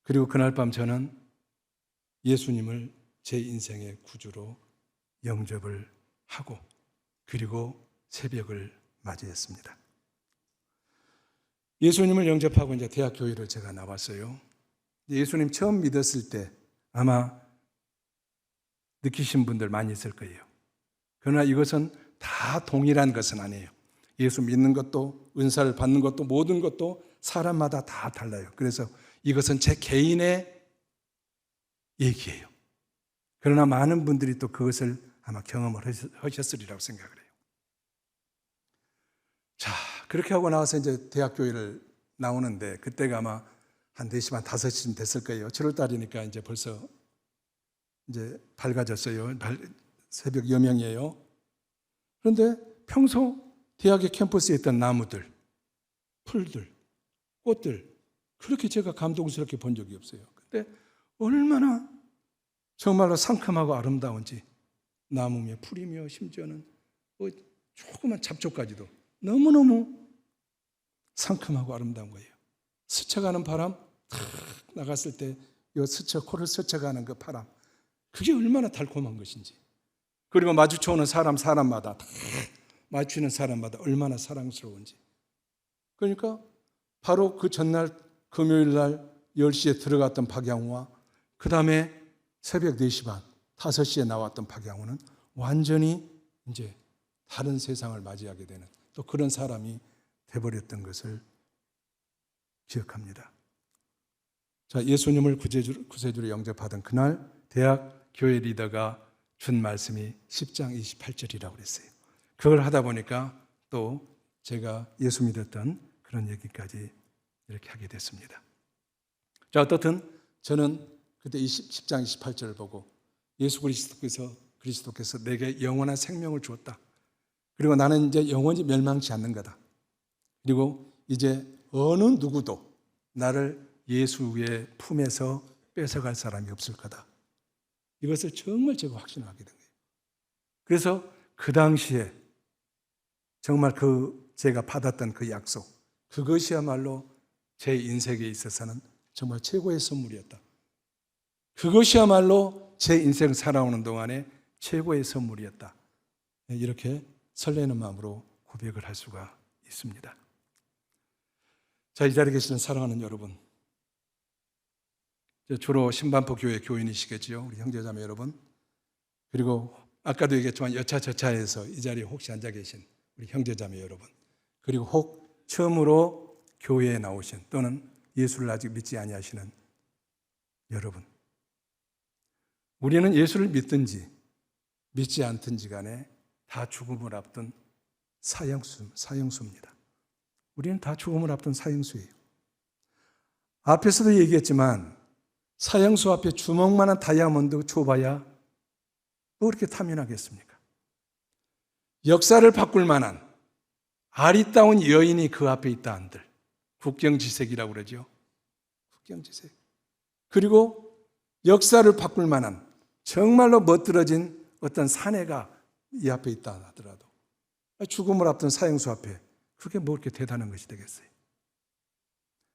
그리고 그날 밤 저는 예수님을 제 인생의 구주로 영접을 하고 그리고 새벽을 맞이했습니다. 예수님을 영접하고 이제 대학교회를 제가 나왔어요. 예수님 처음 믿었을 때 아마 느끼신 분들 많이 있을 거예요. 그러나 이것은 다 동일한 것은 아니에요. 예수 믿는 것도 은사를 받는 것도 모든 것도 사람마다 다 달라요. 그래서 이것은 제 개인의 얘기예요. 그러나 많은 분들이 또 그것을 아마 경험을 하셨으리라고 생각을 해요. 자, 그렇게 하고 나와서 이제 대학교회를 나오는데 그때가 아마 한 4시 반, 5시쯤 됐을 거예요. 7월 달이니까 이제 벌써 이제 밝아졌어요. 새벽 여명이에요. 그런데 평소 대학의 캠퍼스에 있던 나무들, 풀들, 꽃들 그렇게 제가 감동스럽게 본 적이 없어요. 근데 얼마나 정말로 상큼하고 아름다운지 나무며 풀이며 심지어는 조그만 잡초까지도 너무너무 상큼하고 아름다운 거예요. 스쳐가는 바람 탁 나갔을 때 코를 스쳐가는 그 바람 그게 얼마나 달콤한 것인지 그리고 마주쳐오는 사람마다 다 마주치는 사람마다 얼마나 사랑스러운지 그러니까 바로 그 전날 금요일 날 10시에 들어갔던 박양호와 그 다음에 새벽 4시 반, 5시에 나왔던 박양호는 완전히 이제 다른 세상을 맞이하게 되는 또 그런 사람이 돼버렸던 것을 기억합니다. 자, 예수님을 구세주로 영접하던 그날 대학 교회 리더가 준 말씀이 10장 28절이라고 그랬어요. 그걸 하다 보니까 또 제가 예수 믿었던 그런 얘기까지 이렇게 하게 됐습니다. 자, 어떻든 저는 그때 10장 28절을 보고 예수 그리스도께서 내게 영원한 생명을 주었다. 그리고 나는 이제 영원히 멸망치 않는 거다. 그리고 이제 어느 누구도 나를 예수의 품에서 뺏어갈 사람이 없을 거다. 이것을 정말 제가 확신하게 된 거예요. 그래서 그 당시에 정말 제가 받았던 그 약속, 그것이야말로 제 인생에 있어서는 정말 최고의 선물이었다. 그것이야말로 제 인생 살아오는 동안에 최고의 선물이었다. 이렇게 설레는 마음으로 고백을 할 수가 있습니다. 자, 이 자리에 계시는 사랑하는 여러분, 주로 신반포 교회 교인이시겠지요, 우리 형제자매 여러분. 그리고 아까도 얘기했지만 여차저차해서 이 자리에 혹시 앉아 계신 우리 형제자매 여러분, 그리고 혹 처음으로 교회에 나오신 또는 예수를 아직 믿지 아니하시는 여러분, 우리는 예수를 믿든지 믿지 않든지 간에 다 죽음을 앞둔 사형수입니다. 우리는 다 죽음을 앞둔 사형수예요. 앞에서도 얘기했지만 사형수 앞에 주먹만한 다이아몬드 줘봐야 또 그렇게 탐연하겠습니까? 역사를 바꿀 만한 아리따운 여인이 그 앞에 있다 한들, 국경지색이라고 그러죠. 국경지색. 그리고 역사를 바꿀 만한 정말로 멋들어진 어떤 사내가 이 앞에 있다 하더라도 죽음을 앞둔 사형수 앞에 그게 뭐 그렇게 대단한 것이 되겠어요?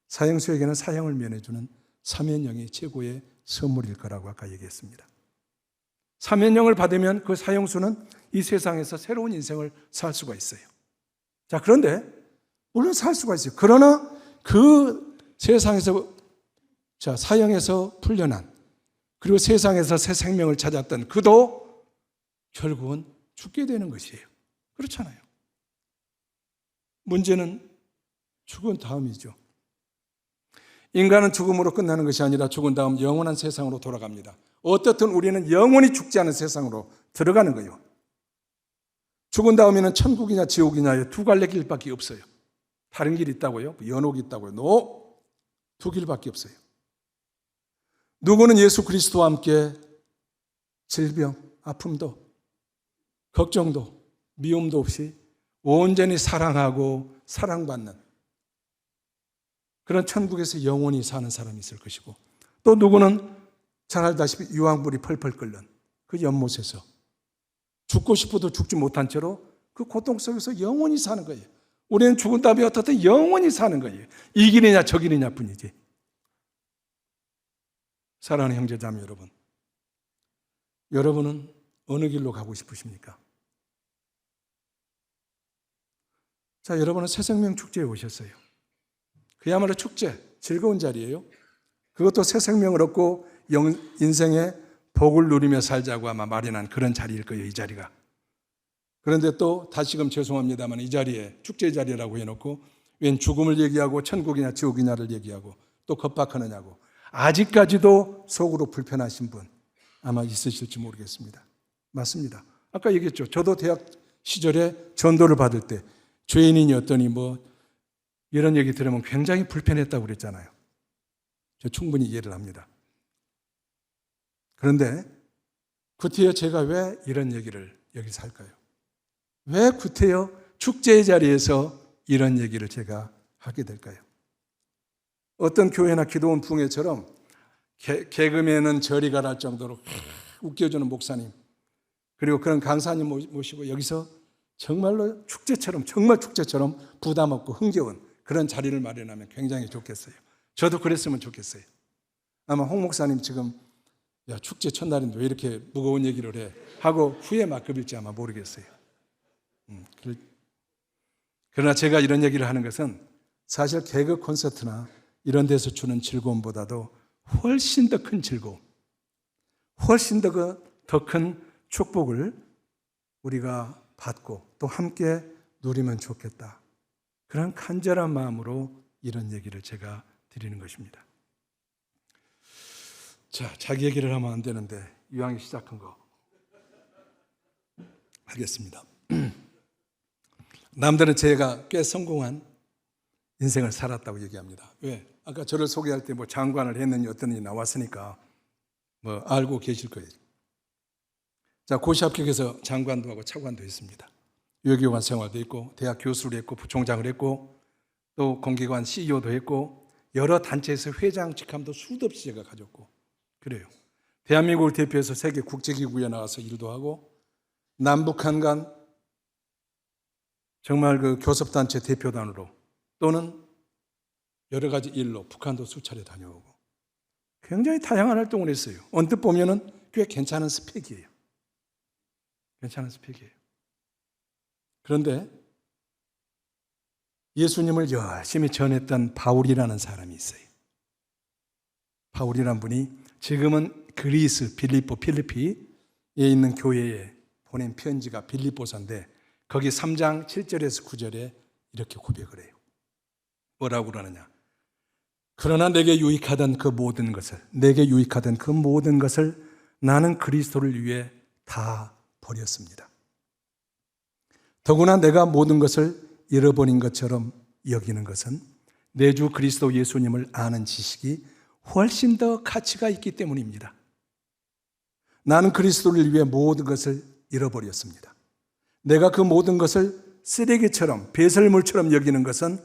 사형수에게는 사형을 면해주는 사면령이 최고의 선물일 거라고 아까 얘기했습니다. 사면령을 받으면 그 사형수는 이 세상에서 새로운 인생을 살 수가 있어요. 자, 그런데 물론 살 수가 있어요. 그러나 그 세상에서 사형에서 풀려난, 그리고 세상에서 새 생명을 찾았던 그도 결국은 죽게 되는 것이에요. 그렇잖아요. 문제는 죽은 다음이죠. 인간은 죽음으로 끝나는 것이 아니라 죽은 다음 영원한 세상으로 돌아갑니다. 어떻든 우리는 영원히 죽지 않은 세상으로 들어가는 거예요. 죽은 다음에는 천국이냐 지옥이냐의 두 갈래 길밖에 없어요. 다른 길이 있다고요? 연옥이 있다고요? 노! 두 길밖에 없어요. 누구는 예수 그리스도와 함께 질병, 아픔도, 걱정도, 미움도 없이 온전히 사랑하고 사랑받는 그런 천국에서 영원히 사는 사람이 있을 것이고, 또 누구는 잘 알다시피 유황불이 펄펄 끓는 그 연못에서 죽고 싶어도 죽지 못한 채로 그 고통 속에서 영원히 사는 거예요. 우리는 죽은 다음에 어떻든 영원히 사는 거예요. 이 길이냐 저 길이냐 뿐이지. 사랑하는 형제자매 여러분, 여러분은 어느 길로 가고 싶으십니까? 자, 여러분은 새생명 축제에 오셨어요. 그야말로 축제, 즐거운 자리예요. 그것도 새 생명을 얻고 인생의 복을 누리며 살자고 아마 마련한 그런 자리일 거예요, 이 자리가. 그런데 또 다시금 죄송합니다만 이 자리에 축제 자리라고 해놓고 웬 죽음을 얘기하고 천국이냐 지옥이냐를 얘기하고 또 겁박하느냐고 아직까지도 속으로 불편하신 분 아마 있으실지 모르겠습니다. 맞습니다. 아까 얘기했죠. 저도 대학 시절에 전도를 받을 때 죄인이었더니 이런 얘기 들으면 굉장히 불편했다고 그랬잖아요. 저 충분히 이해를 합니다. 그런데 구태여 제가 왜 이런 얘기를 여기서 할까요? 왜 구태여 축제의 자리에서 이런 얘기를 제가 하게 될까요? 어떤 교회나 기도원 붕회처럼 개그맨은 저리 가라 할 정도로 웃겨주는 목사님, 그리고 그런 강사님 모시고 여기서 정말로 축제처럼, 정말 축제처럼 부담 없고 흥겨운 그런 자리를 마련하면 굉장히 좋겠어요. 저도 그랬으면 좋겠어요. 아마 홍 목사님 지금 야, 축제 첫날인데 왜 이렇게 무거운 얘기를 해? 하고 후에 막급일지 아마 모르겠어요. 그러나 제가 이런 얘기를 하는 것은 사실 개그 콘서트나 이런 데서 주는 즐거움보다도 훨씬 더 큰 즐거움, 훨씬 더 큰 축복을 우리가 받고 또 함께 누리면 좋겠다. 그런 간절한 마음으로 이런 얘기를 제가 드리는 것입니다. 자, 자기 얘기를 하면 안 되는데 이왕에 시작한 거 하겠습니다. 남들은 제가 꽤 성공한 인생을 살았다고 얘기합니다. 왜? 아까 저를 소개할 때 장관을 했느니 어떠느니 나왔으니까 알고 계실 거예요. 자, 고시 합격해서 장관도 하고 차관도 했습니다. 외교관 생활도 했고 대학 교수를 했고 부총장을 했고 또 공기관 CEO도 했고 여러 단체에서 회장 직함도 수도 없이 제가 가졌고 그래요. 대한민국을 대표해서 세계 국제기구에 나가서 일도 하고 남북한 간 정말 그 교섭단체 대표단으로 또는 여러 가지 일로 북한도 수차례 다녀오고 굉장히 다양한 활동을 했어요. 언뜻 보면은 꽤 괜찮은 스펙이에요. 괜찮은 스펙이에요. 그런데 예수님을 열심히 전했던 바울이라는 사람이 있어요. 바울이라는 분이 지금은 그리스 필리피에 있는 교회에 보낸 편지가 빌립보서인데 거기 3장 7절에서 9절에 이렇게 고백을 해요. 뭐라고 그러느냐? 그러나 내게 유익하던 그 모든 것을 나는 그리스도를 위해 다 버렸습니다. 더구나 내가 모든 것을 잃어버린 것처럼 여기는 것은 내 주 그리스도 예수님을 아는 지식이 훨씬 더 가치가 있기 때문입니다. 나는 그리스도를 위해 모든 것을 잃어버렸습니다. 내가 그 모든 것을 쓰레기처럼 배설물처럼 여기는 것은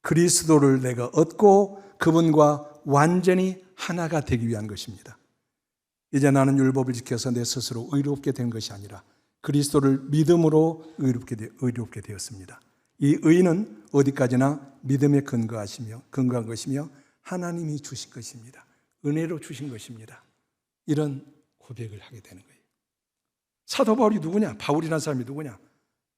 그리스도를 내가 얻고 그분과 완전히 하나가 되기 위한 것입니다. 이제 나는 율법을 지켜서 내 스스로 의롭게 된 것이 아니라 그리스도를 믿음으로 의롭게 되었습니다. 이 의는 어디까지나 믿음에 근거한 것이며 하나님이 주신 것입니다. 은혜로 주신 것입니다. 이런 고백을 하게 되는 거예요. 사도 바울이 누구냐? 바울이라는 사람이 누구냐?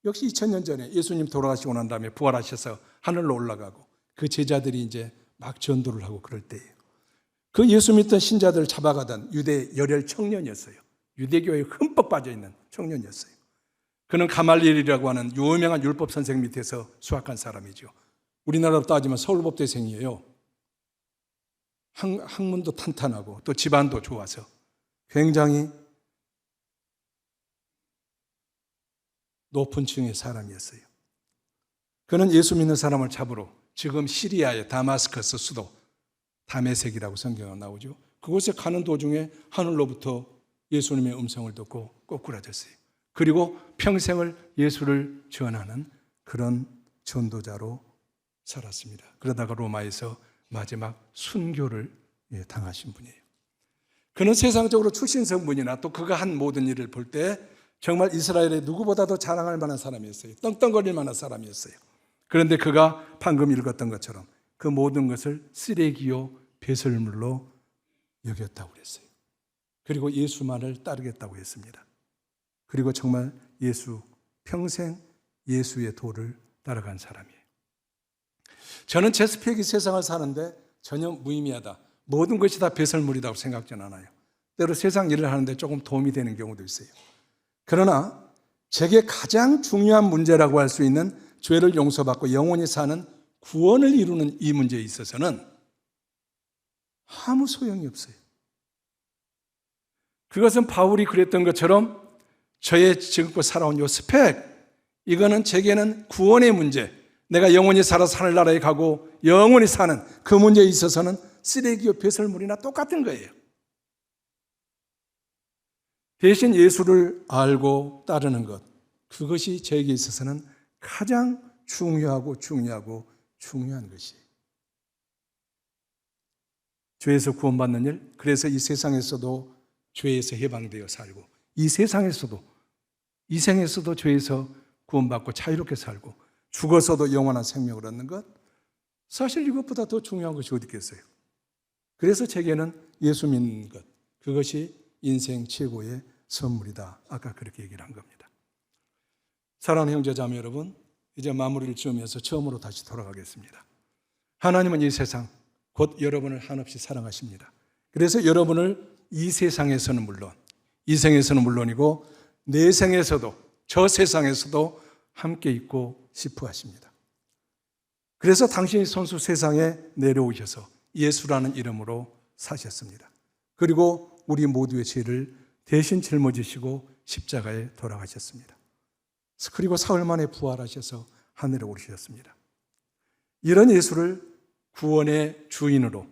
역시 2000년 전에 예수님 돌아가시고 난 다음에 부활하셔서 하늘로 올라가고 그 제자들이 이제 막 전도를 하고 그럴 때예요. 그 예수 믿던 신자들을 잡아가던 유대 열혈 청년이었어요. 유대교에 흠뻑 빠져있는 청년이었어요. 그는 가말리엘이라고 하는 유명한 율법 선생 밑에서 수학한 사람이죠. 우리나라로 따지면 서울법대생이에요. 학문도 탄탄하고 또 집안도 좋아서 굉장히 높은 층의 사람이었어요. 그는 예수 믿는 사람을 잡으러 지금 시리아의 다마스커스 수도 다메섹이라고 성경에 나오죠. 그곳에 가는 도중에 하늘로부터 예수님의 음성을 듣고 꼬꾸라졌어요. 그리고 평생을 예수를 전하는 그런 전도자로 살았습니다. 그러다가 로마에서 마지막 순교를 당하신 분이에요. 그는 세상적으로 출신 성분이나 또 그가 한 모든 일을 볼 때 정말 이스라엘의 누구보다도 자랑할 만한 사람이었어요. 떵떵거릴 만한 사람이었어요. 그런데 그가 방금 읽었던 것처럼 그 모든 것을 쓰레기요 배설물로 여겼다고 그랬어요. 그리고 예수만을 따르겠다고 했습니다. 그리고 정말 평생 예수의 도를 따라간 사람이에요. 저는 제 스펙이 세상을 사는데 전혀 무의미하다. 모든 것이 다 배설물이라고 생각하지는 않아요. 때로 세상 일을 하는데 조금 도움이 되는 경우도 있어요. 그러나 제게 가장 중요한 문제라고 할 수 있는 죄를 용서받고 영원히 사는 구원을 이루는 이 문제에 있어서는 아무 소용이 없어요. 그것은 바울이 그랬던 것처럼 저의 지금껏 살아온 요 스펙, 이거는 제게는 구원의 문제, 내가 영원히 살아서 하늘나라에 가고 영원히 사는 그 문제에 있어서는 쓰레기요 배설물이나 똑같은 거예요. 대신 예수를 알고 따르는 것, 그것이 저에게 있어서는 가장 중요한 것이에요. 죄에서 구원받는 일, 그래서 이 세상에서도 죄에서 해방되어 살고 이 생에서도 죄에서 구원받고 자유롭게 살고 죽어서도 영원한 생명을 얻는 것, 사실 이것보다 더 중요한 것이 어디 있겠어요. 그래서 제게는 예수 믿는 것, 그것이 인생 최고의 선물이다. 아까 그렇게 얘기를 한 겁니다. 사랑하는 형제자매 여러분, 이제 마무리를 지으면서 처음으로 다시 돌아가겠습니다. 하나님은 이 세상, 곧 여러분을 한없이 사랑하십니다. 그래서 여러분을 이 세상에서는 물론, 이 생에서는 물론이고 내 생에서도, 저 세상에서도 함께 있고 싶어 하십니다. 그래서 당신이 손수 세상에 내려오셔서 예수라는 이름으로 사셨습니다. 그리고 우리 모두의 죄를 대신 짊어지시고 십자가에 돌아가셨습니다. 그리고 사흘 만에 부활하셔서 하늘에 오르셨습니다. 이런 예수를 구원의 주인으로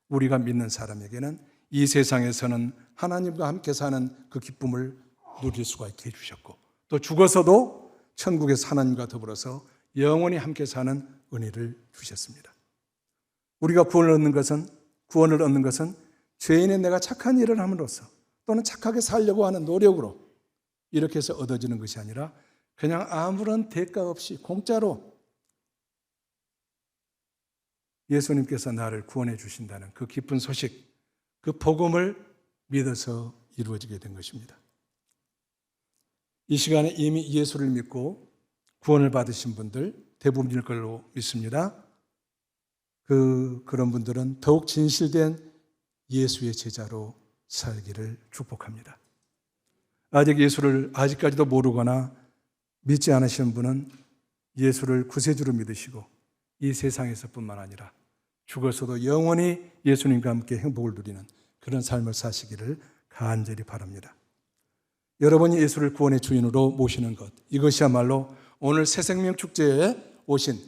우리가 믿는 사람에게는 이 세상에서는 하나님과 함께 사는 그 기쁨을 누릴 수가 있게 해주셨고, 또 죽어서도 천국에서 하나님과 더불어서 영원히 함께 사는 은혜를 주셨습니다. 우리가 구원을 얻는 것은 죄인의 내가 착한 일을 함으로써 또는 착하게 살려고 하는 노력으로 이렇게 해서 얻어지는 것이 아니라 그냥 아무런 대가 없이 공짜로 예수님께서 나를 구원해 주신다는 그 기쁜 소식, 그 복음을 믿어서 이루어지게 된 것입니다. 이 시간에 이미 예수를 믿고 구원을 받으신 분들 대부분일 걸로 믿습니다. 그런 분들은 더욱 진실된 예수의 제자로 살기를 축복합니다. 아직 예수를 아직까지도 모르거나 믿지 않으시는 분은 예수를 구세주로 믿으시고 이 세상에서뿐만 아니라 죽어서도 영원히 예수님과 함께 행복을 누리는 그런 삶을 사시기를 간절히 바랍니다. 여러분이 예수를 구원의 주인으로 모시는 것, 이것이야말로 오늘 새생명 축제에 오신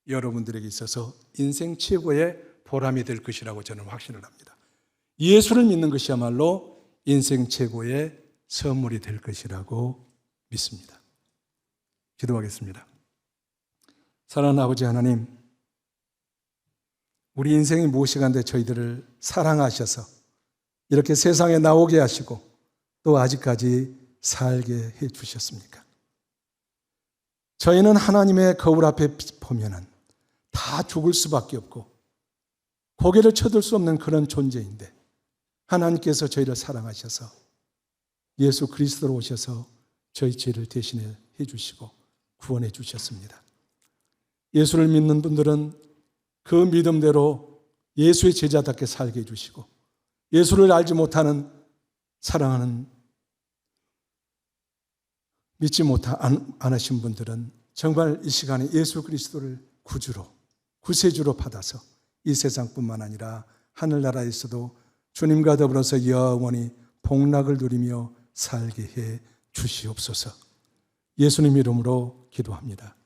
여러분들에게 있어서 인생 최고의 보람이 될 것이라고 저는 확신을 합니다. 예수를 믿는 것이야말로 인생 최고의 선물이 될 것이라고 믿습니다. 기도하겠습니다. 사랑하는 아버지 하나님, 우리 인생이 무엇이간데 저희들을 사랑하셔서 이렇게 세상에 나오게 하시고 또 아직까지 살게 해 주셨습니까? 저희는 하나님의 거울 앞에 보면은 다 죽을 수밖에 없고 고개를 쳐들 수 없는 그런 존재인데 하나님께서 저희를 사랑하셔서 예수 그리스도로 오셔서 저희 죄를 대신해 주시고 구원해 주셨습니다. 예수를 믿는 분들은 그 믿음대로 예수의 제자답게 살게 해주시고 예수를 알지 못하는 사랑하는 믿지 않으신 분들은 정말 이 시간에 예수 그리스도를 구주로 구세주로 받아서 이 세상뿐만 아니라 하늘나라에서도 주님과 더불어서 영원히 복락을 누리며 살게 해 주시옵소서. 예수님 이름으로 기도합니다.